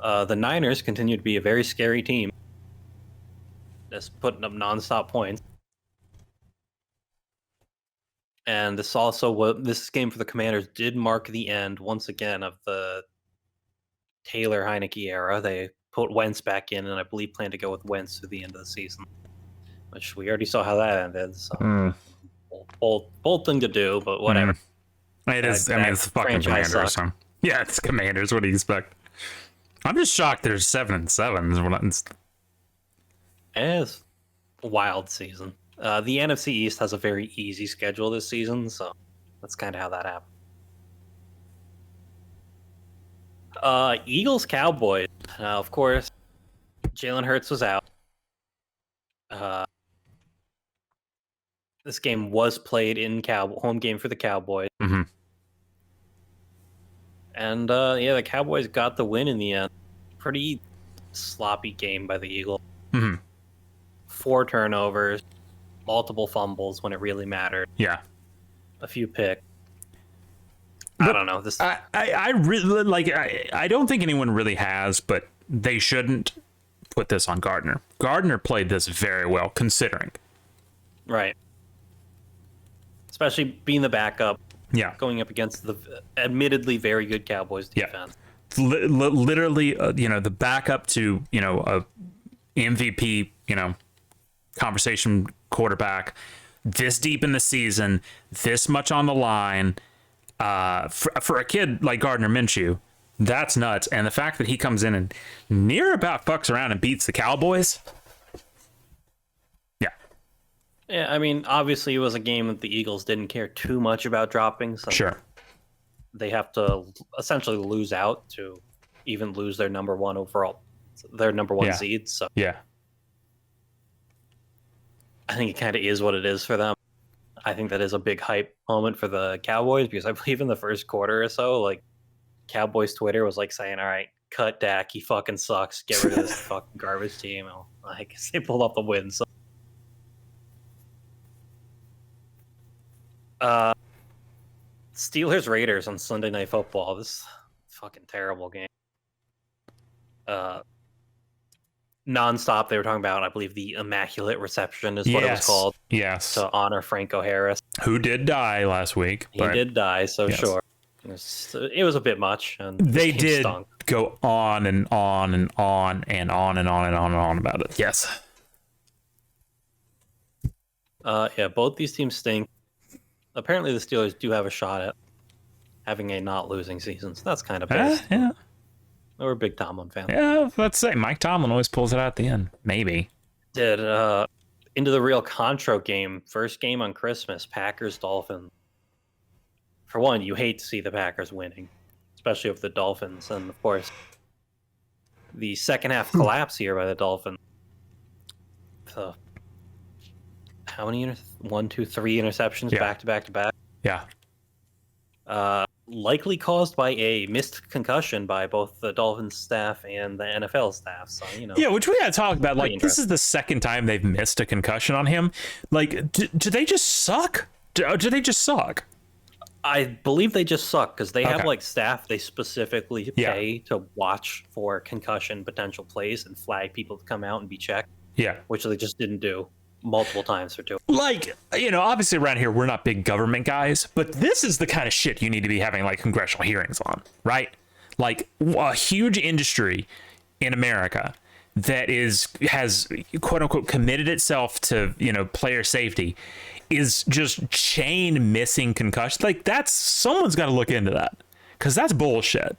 The Niners continue to be a very scary team. Just putting up nonstop points. And this game for the Commanders did mark the end, once again, of the Taylor Heineke era. They put Wentz back in, and I believe plan to go with Wentz through the end of the season, which we already saw how that ended. So bold thing to do, but whatever.
It is. I mean, it's the fucking Commanders. So. Yeah, it's Commanders. What do you expect? I'm just shocked they're 7-7.
It's a wild season. The NFC East has a very easy schedule this season, so that's kind of how that happened. Eagles Cowboys. Of course, Jalen Hurts was out. This game was played in home game for the Cowboys. And the Cowboys got the win in the end. Pretty sloppy game by the Eagles. 4 turnovers, multiple fumbles when it really mattered.
Yeah.
A few picks. I don't know. This
I really I don't think anyone really has, but they shouldn't put this on Gardner. Gardner played this very well, considering.
Right. Especially being the backup.
Yeah.
Going up against the admittedly very good Cowboys defense.
Literally, the backup to, a MVP, conversation quarterback this deep in the season, this much on the line, for a kid like Gardner Minshew, that's nuts. And the fact that he comes in and near about fucks around and beats the Cowboys. Yeah.
Yeah, I mean, obviously it was a game that the Eagles didn't care too much about dropping, so
Sure.
they have to essentially lose out to even lose their number one overall, their number one
Yeah.
seed. So
Yeah.
I think it kind of is what it is for them. I think that is a big hype moment for the Cowboys because I believe in the first quarter or so, like Cowboys Twitter was like saying, "All right, cut Dak, he fucking sucks. Get rid of this fucking garbage team." Well, I guess they pulled off the win. So, Steelers Raiders on Sunday Night Football. This fucking terrible game. Nonstop, they were talking about, I believe, the Immaculate Reception is what it was called.
Yes.
To honor Franco Harris,
who did die last week.
He did die, so
yes.
Sure. It was a bit much, and
they did
stunk.
Go on and on and on and on and on and on and on about it. Yes.
Yeah, both these teams stink. Apparently, the Steelers do have a shot at having a not losing season, so that's kind of bad.
Yeah.
We're a big Tomlin fan.
Yeah, let's say Mike Tomlin always pulls it out at the end. Maybe.
Did into the real Contro game, first game on Christmas, Packers Dolphins. For one, you hate to see the Packers winning, especially with the Dolphins, and of course, the second half collapse here by the Dolphins. How many? 1, 2, 3 interceptions back to back to back.
Yeah.
Likely caused by a missed concussion by both the Dolphins staff and the NFL staff. So,
Yeah, which we had talked about. Like, this is the second time they've missed a concussion on him. Like, do they just suck? Do they just suck?
I believe they just suck because they have like staff they specifically pay to watch for concussion potential plays and flag people to come out and be checked.
Yeah.
Which they just didn't do multiple times for 2.
Like, obviously around here, we're not big government guys, but this is the kind of shit you need to be having like congressional hearings on, right? Like a huge industry in America that has quote unquote committed itself to, player safety is just chain missing concussion. Like someone's got to look into that because that's bullshit.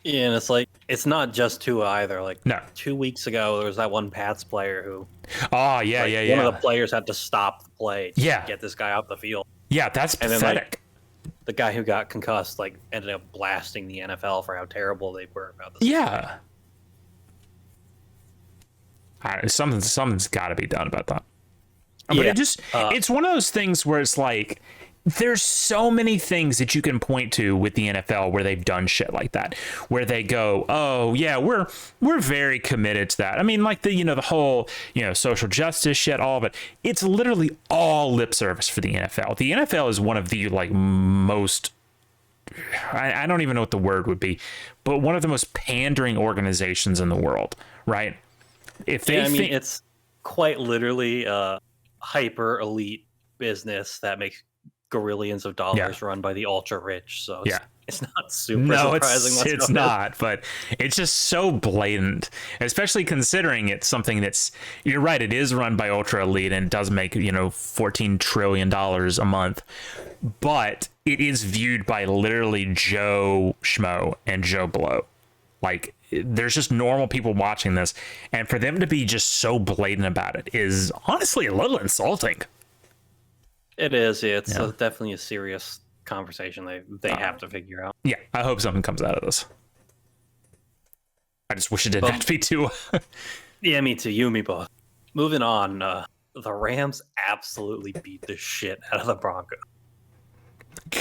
Yeah, and it's like, it's not just Tua either. Like,
no.
2 weeks ago, there was that one Pats player who...
Oh, yeah.
One of the players had to stop the play to get this guy off the field.
Yeah, that's pathetic.
Then, the guy who got concussed, ended up blasting the NFL for how terrible they were about this.
Yeah. Something's got to be done about that. But it's one of those things where it's like, there's so many things that you can point to with the NFL where they've done shit like that, where they go, oh yeah, we're very committed to that. I mean, like the whole, social justice shit, all of it. It's literally all lip service for the NFL. The NFL is one of the most, I don't even know what the word would be, but one of the most pandering organizations in the world, right? If they
it's quite literally a hyper elite business that makes gazillions of dollars run by the ultra rich. So it's not super surprising.
It's not, but it's just so blatant, especially considering it's something that's, you're right, it is run by ultra elite and it does make, $14 trillion a month, but it is viewed by literally Joe Schmo and Joe Blow. Like, there's just normal people watching this, and for them to be just so blatant about it is honestly a little insulting.
It is. It's definitely a serious conversation they have to figure out.
Yeah, I hope something comes out of this. I just wish it didn't have to be too.
Yeah, me too. You and me both. Moving on, the Rams absolutely beat the shit out of the Broncos.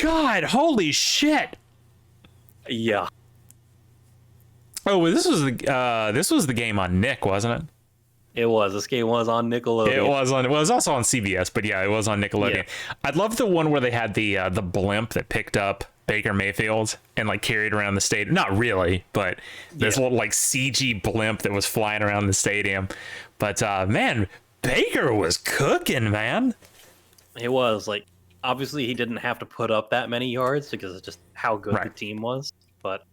God, holy shit!
Yeah.
Oh, well, this was the game on Nick, wasn't it?
It was. This game was on Nickelodeon.
It was also on CBS, but yeah, it was on Nickelodeon. Yeah. I love the one where they had the blimp that picked up Baker Mayfield and carried around the stadium. Not really, but this little CG blimp that was flying around the stadium. But man, Baker was cooking, man.
It was obviously he didn't have to put up that many yards because of just how good the team was. But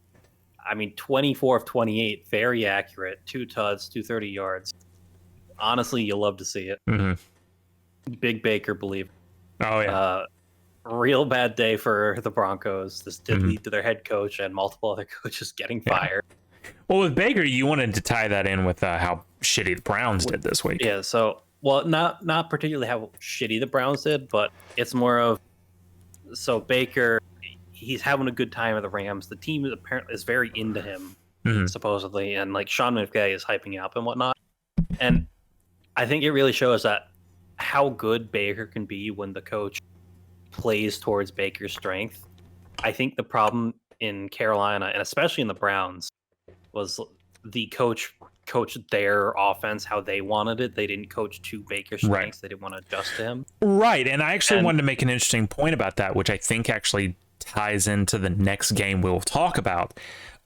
I mean, 24 of 28, very accurate, 2 tuds, 230 yards. Honestly, you'll love to see it.
Mm-hmm.
Big Baker believer.
Oh, yeah.
Real bad day for the Broncos. This did lead to their head coach and multiple other coaches getting fired.
Well, with Baker, you wanted to tie that in with how shitty the Browns did this week.
Yeah, so Well, not particularly how shitty the Browns did, but it's more of so Baker, he's having a good time at the Rams. The team is apparently is very into him, supposedly, and like Sean McVay is hyping up and whatnot. And I think it really shows that how good Baker can be when the coach plays towards Baker's strength. I think the problem in Carolina and especially in the Browns was the coach coached their offense how they wanted it. They didn't coach to Baker's strengths. They didn't want to adjust to him.
Right. And I actually wanted to make an interesting point about that, which I think actually ties into the next game we'll talk about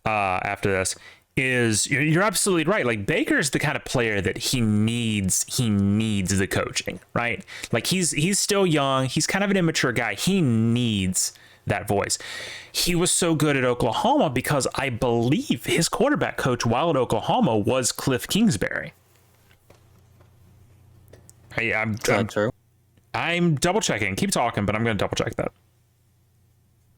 after this. Is you're absolutely right. Like Baker's the kind of player that he needs the coaching, right? Like he's still young. He's kind of an immature guy. He needs that voice. He was so good at Oklahoma because I believe his quarterback coach while at Oklahoma was Cliff Kingsbury. I'm
true.
I'm double checking. Keep talking, but I'm going to double check that.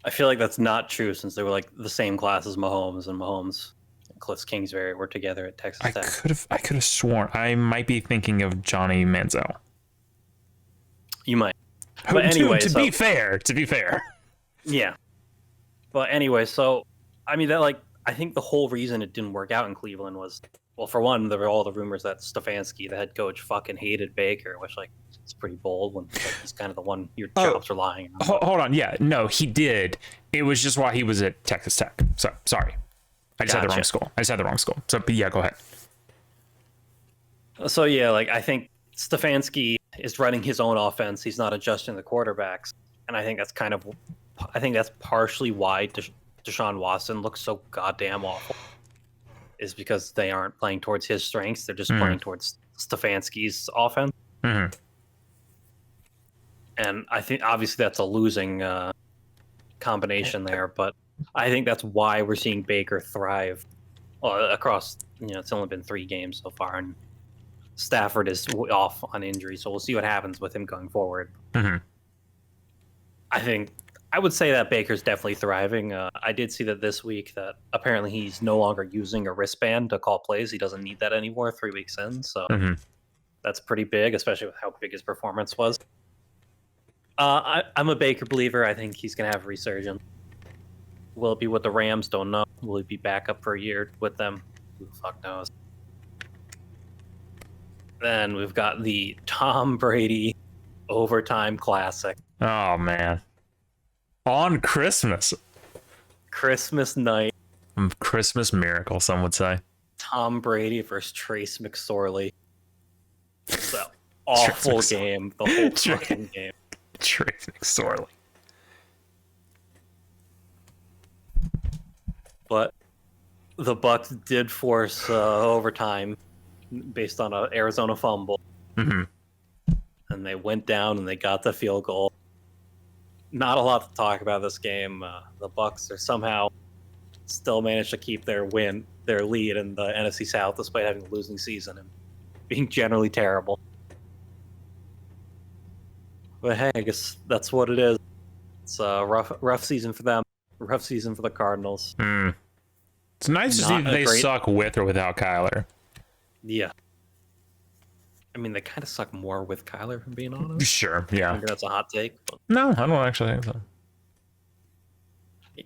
I feel like that's not true since they were like the same class as Mahomes, and Mahomes and Cliff Kingsbury were together at Texas Tech.
I could have sworn I might be thinking of Johnny Manziel.
You might. But anyway,
to be fair.
Yeah. But anyway, so I mean I think the whole reason it didn't work out in Cleveland was, well, for one, there were all the rumors that Stefanski, the head coach, fucking hated Baker, which like it's pretty bold when like, he's kind of the one your jobs are lying on.
Hold on, yeah, no, he did. It was just while he was at Texas Tech. So sorry, I just had the wrong school. So yeah, go ahead.
So yeah, like I think Stefanski is running his own offense. He's not adjusting the quarterbacks, and I think that's partially why Deshaun Watson looks so goddamn awful. Is because they aren't playing towards his strengths; they're just playing towards Stefanski's offense.
Mm-hmm.
And I think obviously that's a losing combination there, but I think that's why we're seeing Baker thrive across. It's only been 3 games so far, and Stafford is off on injury, so we'll see what happens with him going forward.
Mm-hmm.
I would say that Baker's definitely thriving. I did see that this week that apparently he's no longer using a wristband to call plays. He doesn't need that anymore 3 weeks in, so that's pretty big, especially with how big his performance was. I'm a Baker believer. I think he's going to have a resurgence. Will it be with the Rams? Don't know. Will he be back up for a year with them? Who the fuck knows? Then we've got the Tom Brady overtime classic.
Oh, man. On Christmas
night.
Christmas miracle, some would say.
Tom Brady versus Trace McSorley. It's an awful game. The whole fucking game.
Trace McSorley.
But the Bucks did force overtime based on an Arizona fumble.
Mm-hmm.
And they went down and they got the field goal. Not a lot to talk about this game. The Bucks are somehow still managed to keep their lead in the NFC South despite having a losing season and being generally terrible. But hey, I guess that's what it is. It's a rough season for them. Rough season for the Cardinals.
It's nice to see that they suck with or without Kyler.
Yeah. I mean, they kind of suck more with Kyler, if I'm being honest.
Sure, yeah.
I think that's a hot take. But
no, I don't actually think so.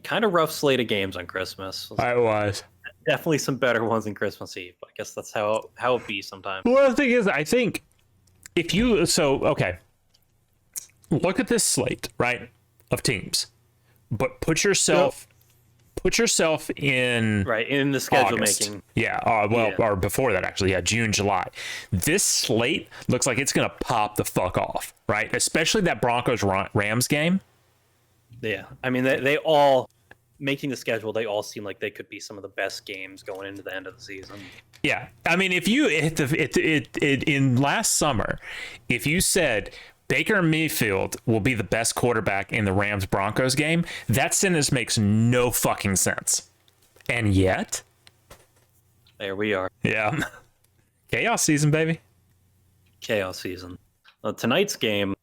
Kind of rough slate of games on Christmas.
I was.
Definitely some better ones than Christmas Eve. But I guess that's how it be sometimes.
Well, the thing is, I think if you... So, okay. Look at this slate, right, of teams. But put yourself in
in the schedule
August.
Making.
Yeah, or before that actually. Yeah, June, July. This slate looks like it's gonna pop the fuck off, right? Especially that Broncos Rams game.
Yeah, I mean they all making the schedule. They all seem like they could be some of the best games going into the end of the season. Yeah,
I mean if you in last summer, if you said Baker Mayfield will be the best quarterback in the Rams-Broncos game, that sentence makes no fucking sense. And yet...
there we are.
Yeah. Chaos season, baby.
Chaos season. Tonight's game,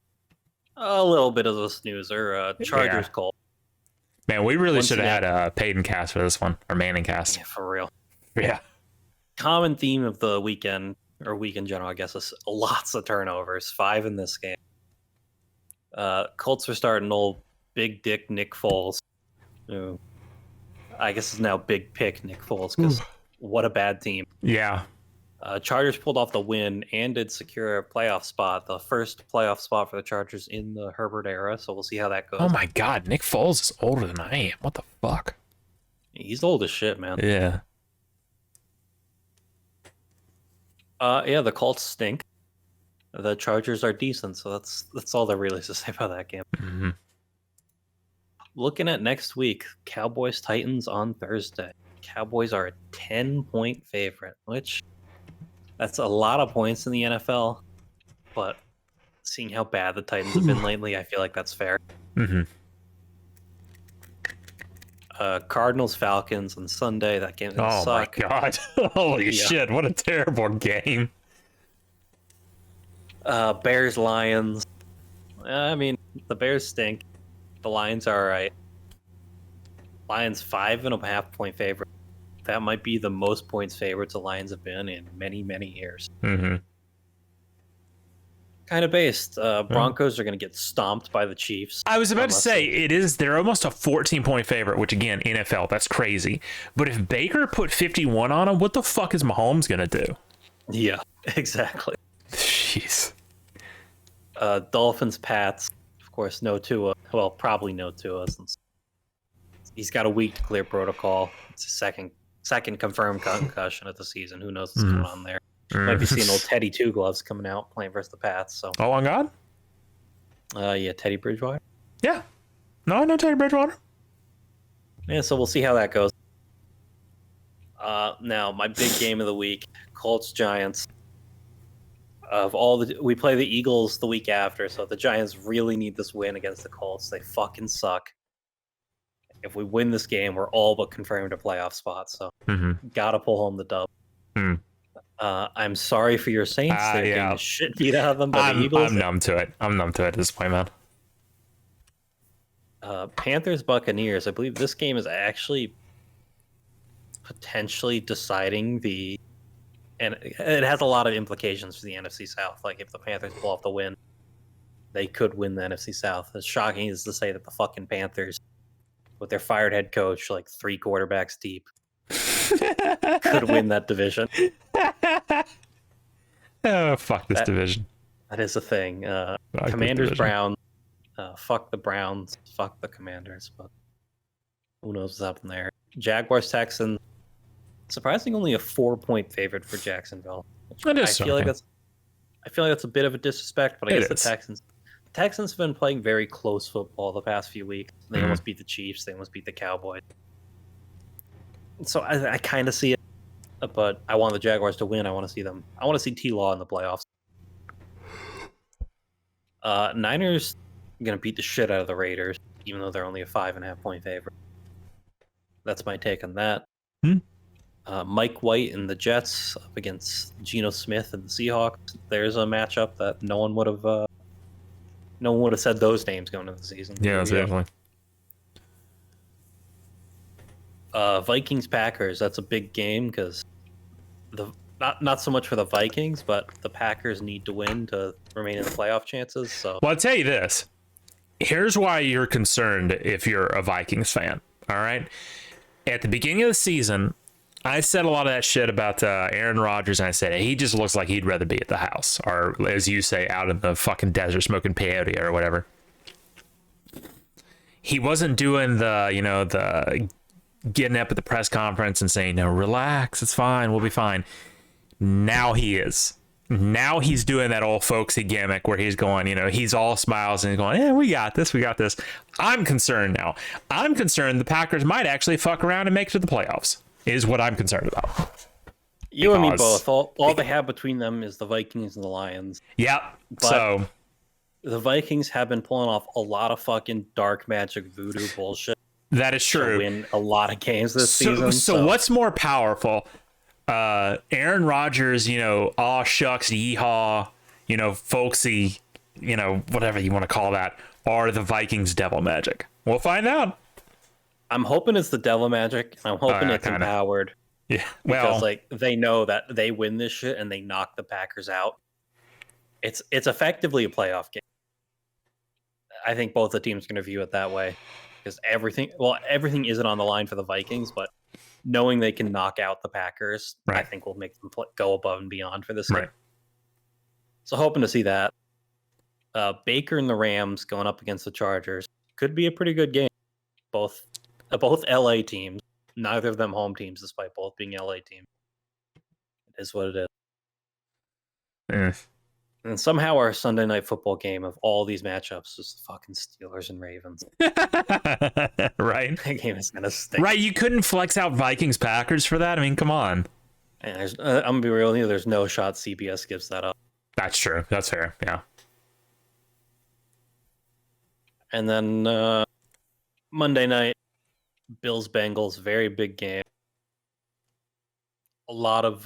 a little bit of a snoozer. Chargers Colts.
Man, we really should have had a Peyton cast for this one, or Manning cast.
Yeah, for real.
Yeah.
Common theme of the weekend, or week in general, I guess, is lots of turnovers. 5 in this game. Colts are starting old big dick Nick Foles, who I guess is now big pick Nick Foles, because what a bad team.
Yeah.
Chargers pulled off the win and did secure a playoff spot, the first playoff spot for the Chargers in the Herbert era. So we'll see how that goes.
Oh my God, Nick Foles is older than I am. What the fuck?
He's old as shit, man.
Yeah.
Yeah, the Colts stink. The Chargers are decent, so that's all there really is to say about that game.
Mm-hmm.
Looking at next week, Cowboys Titans on Thursday. Cowboys are a 10-point favorite, which that's a lot of points in the NFL. But seeing how bad the Titans have been lately, I feel like that's fair.
Mm-hmm.
Cardinals Falcons on Sunday. That game
Oh
suck.
my God! Holy shit! What a terrible game.
Bears Lions. I mean, the Bears stink. The Lions are alright. Lions 5.5 point favorite. That might be the most points favorites the Lions have been in many, many years.
Mm-hmm.
Kind of based. Broncos are going to get stomped by the Chiefs.
I was about to say, they're almost a 14-point favorite, which again, NFL, that's crazy. But if Baker put 51 on them, what the fuck is Mahomes going to do?
Yeah, exactly.
Jeez.
Dolphins, Pats. Of course, no Tua. Well, probably no Tua, since he's got a week to clear protocol. It's a second confirmed concussion of the season. Who knows what's going on there? Might be seeing old Teddy Two Gloves coming out playing versus the Pats. So.
Oh my God.
Yeah, Teddy Bridgewater.
Yeah. No, I know Teddy Bridgewater.
Yeah, so we'll see how that goes. Now, my big game of the week: Colts Giants. We play the Eagles the week after, so the Giants really need this win against the Colts. They fucking suck. If we win this game, we're all but confirmed a playoff spot. So gotta pull home the dub. I'm sorry for your Saints. They're getting the shit beat out of them by the Eagles.
I'm numb to it. I'm numb to it at this point, man.
Panthers Buccaneers. I believe this game is actually potentially deciding and it has a lot of implications for the NFC South. Like, if the Panthers pull off the win, they could win the NFC South. As shocking as to say that the fucking Panthers, with their fired head coach, like 3 quarterbacks deep, could win that division.
Oh, fuck this division.
That is a thing. Commanders Browns. Fuck the Browns. Fuck the Commanders. But who knows what's happening there. Jaguars Texans. Surprisingly, only a 4-point favorite for Jacksonville. I feel like that's a bit of a disrespect, but I guess the Texans have been playing very close football the past few weeks. They almost beat the Chiefs. They almost beat the Cowboys. So I kind of see it, but I want the Jaguars to win. I want to see them. I want to see T-Law in the playoffs. Niners are going to beat the shit out of the Raiders, even though they're only a 5.5 point favorite. That's my take on that. Mike White and the Jets up against Geno Smith and the Seahawks. There's a matchup that no one would have said those names going into the season.
Yeah, definitely.
Vikings Packers. That's a big game because not so much for the Vikings, but the Packers need to win to remain in the playoff chances. So,
well, I'll tell you this. Here's why you're concerned if you're a Vikings fan. All right. At the beginning of the season, I said a lot of that shit about Aaron Rodgers, and I said he just looks like he'd rather be at the house, or as you say, out in the fucking desert smoking peyote or whatever. He wasn't doing the getting up at the press conference and saying, "No, relax, it's fine, we'll be fine." Now he is. Now he's doing that old folksy gimmick where he's going, he's all smiles and he's going, "Yeah, we got this, we got this." I'm concerned now. I'm concerned the Packers might actually fuck around and make it to the playoffs. Is what I'm concerned about.
You and me both. All they have between them is the Vikings and the Lions.
Yeah. So
the Vikings have been pulling off a lot of fucking dark magic voodoo bullshit.
That is true.
To win a lot of games this season.
So what's more powerful? Aaron Rodgers, aw shucks, yeehaw, folksy, whatever you want to call that, or the Vikings devil magic? We'll find out.
I'm hoping it's the devil magic. I'm hoping it's empowered.
Yeah.
Because
Well,
like they know that they win this shit and they knock the Packers out. It's effectively a playoff game. I think both the teams are going to view it that way because everything isn't on the line for the Vikings, but knowing they can knock out the Packers, I
right.
think will make them go above and beyond for this game.
Right.
So hoping to see that. Baker and the Rams going up against the Chargers could be a pretty good game. Both LA teams, neither of them home teams, despite both being LA teams. It is what it is.
Eh.
And somehow our Sunday night football game of all these matchups is the fucking Steelers and Ravens.
Right.
That game is gonna stink.
Right. You couldn't flex out Vikings Packers for that. I mean, come on.
And I'm gonna be real with you, there's no shot CBS gives that up.
That's true. That's fair. Yeah.
And then Monday night, Bills Bengals, very big game. A lot of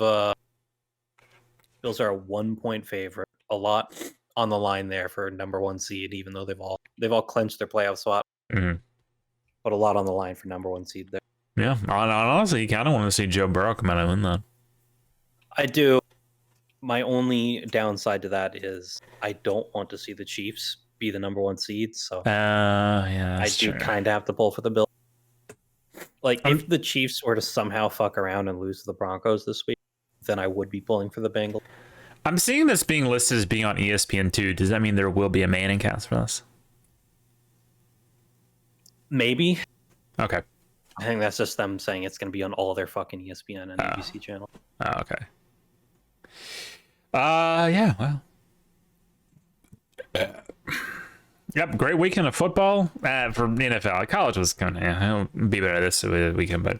Bills are a 1-point favorite. A lot on the line there for number 1 seed, even though they've all clinched their playoff spot.
Mm-hmm.
But a lot on the line for number 1 seed there.
Yeah. Honestly, you kind of want to see Joe Burrow come out and win that.
I do. My only downside to that is I don't want to see the Chiefs be the number 1 seed. So
yeah,
I do kind of have to pull for the Bills. Like, if the Chiefs were to somehow fuck around and lose to the Broncos this week, then I would be pulling for the Bengals.
I'm seeing this being listed as being on ESPN2. Does that mean there will be a Manning cast for this?
Maybe.
Okay.
I think that's just them saying it's going to be on all their fucking ESPN and ABC channels.
Oh, okay. Yeah, well. Yep, great weekend of football for NFL. College was going to be better this weekend,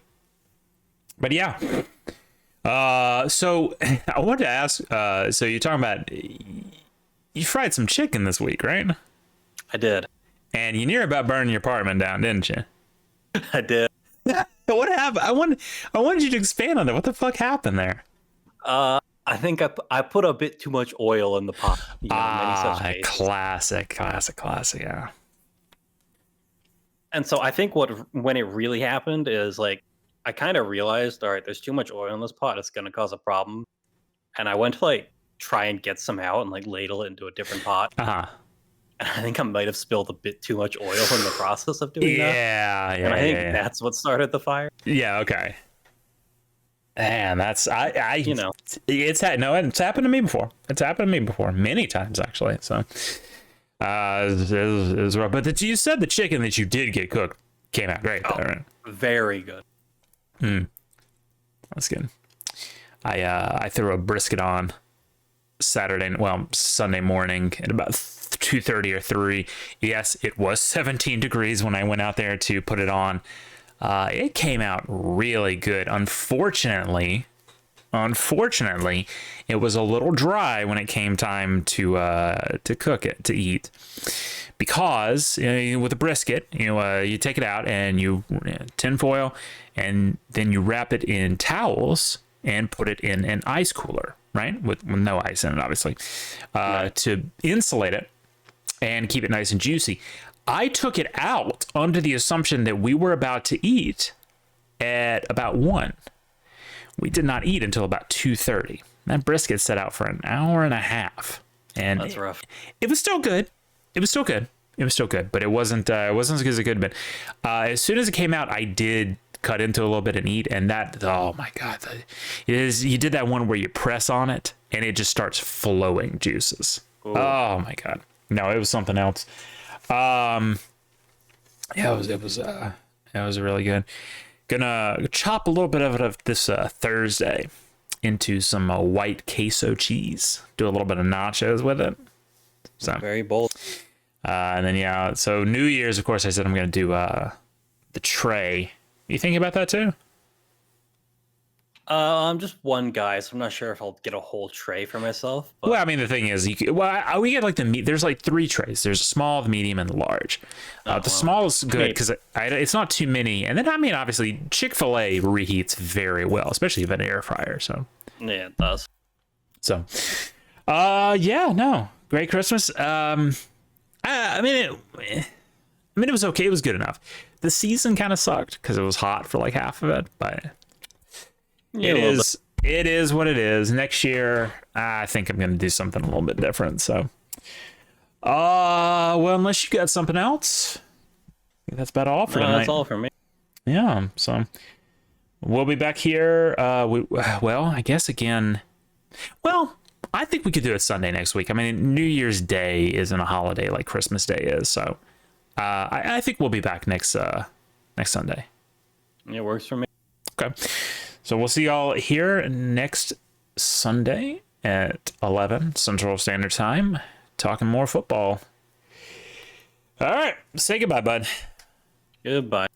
but yeah. So I wanted to ask, so you're talking about, you fried some chicken this week, right?
I did.
And you knew about burning your apartment down, didn't you?
I did.
What happened? I wanted you to expand on that. What the fuck happened there?
I think I put a bit too much oil in the pot.
Classic, yeah.
And so I think when it really happened is like, I kind of realized, all right, there's too much oil in this pot. It's going to cause a problem. And I went to like try and get some out and like ladle it into a different pot.
Uh-huh.
And I think I might have spilled a bit too much oil in the process of doing that.
Yeah.
And I think that's what started the fire.
Yeah. Okay. Man, that's it's happened to me before. It's happened to me before many times actually. So, it was rough. But you said the chicken that you did get cooked came out great. Though, right?
Very good.
That's good. I threw a brisket on Sunday morning at about 2:30 or 3. Yes, it was 17 degrees when I went out there to put it on. It came out really good. Unfortunately, it was a little dry when it came time to cook it, to eat. Because with a brisket, you take it out and you tin foil, and then you wrap it in towels and put it in an ice cooler, right? With no ice in it, obviously, to insulate it and keep it nice and juicy. I took it out under the assumption that we were about to eat at about 1. We did not eat until about 2:30. That brisket sat out for an hour and a half, and
that's rough.
It was still good. It was still good, but it wasn't as good as it could have been. As soon as it came out, I did cut into a little bit and eat, and that, oh my god, you did that one where you press on it and it just starts flowing juices. Ooh. Oh my god, no, it was something else. Yeah, it was really good. Gonna chop a little bit of it this Thursday into some white queso cheese. Do a little bit of nachos with it. So
very bold.
And then so New Year's, of course, I said I'm gonna do the tray. You thinking about that too?
I'm just one guy, so I'm not sure if I'll get a whole tray for myself. But...
Well, I mean, the thing is, we get like the meat. There's like 3 trays. There's a small, the medium, and the large. The small is good because it's not too many. And then, I mean, obviously, Chick-fil-A reheats very well, especially if an air fryer. So
yeah, it does.
So, great Christmas. I mean, it was okay. It was good enough. The season kind of sucked because it was hot for like half of it, but
Yeah,
It is what it is. Next year, I think I'm going to do something a little bit different. So, well, unless you got something else, I think that's about all for tonight.
That's all for me.
Yeah. So we'll be back here. Well, I guess again. Well, I think we could do it Sunday next week. I mean, New Year's Day isn't a holiday like Christmas Day is, so I think we'll be back next Sunday.
It works for me.
Okay. So we'll see y'all here next Sunday at 11 Central Standard Time, talking more football. All right. Say goodbye, bud.
Goodbye.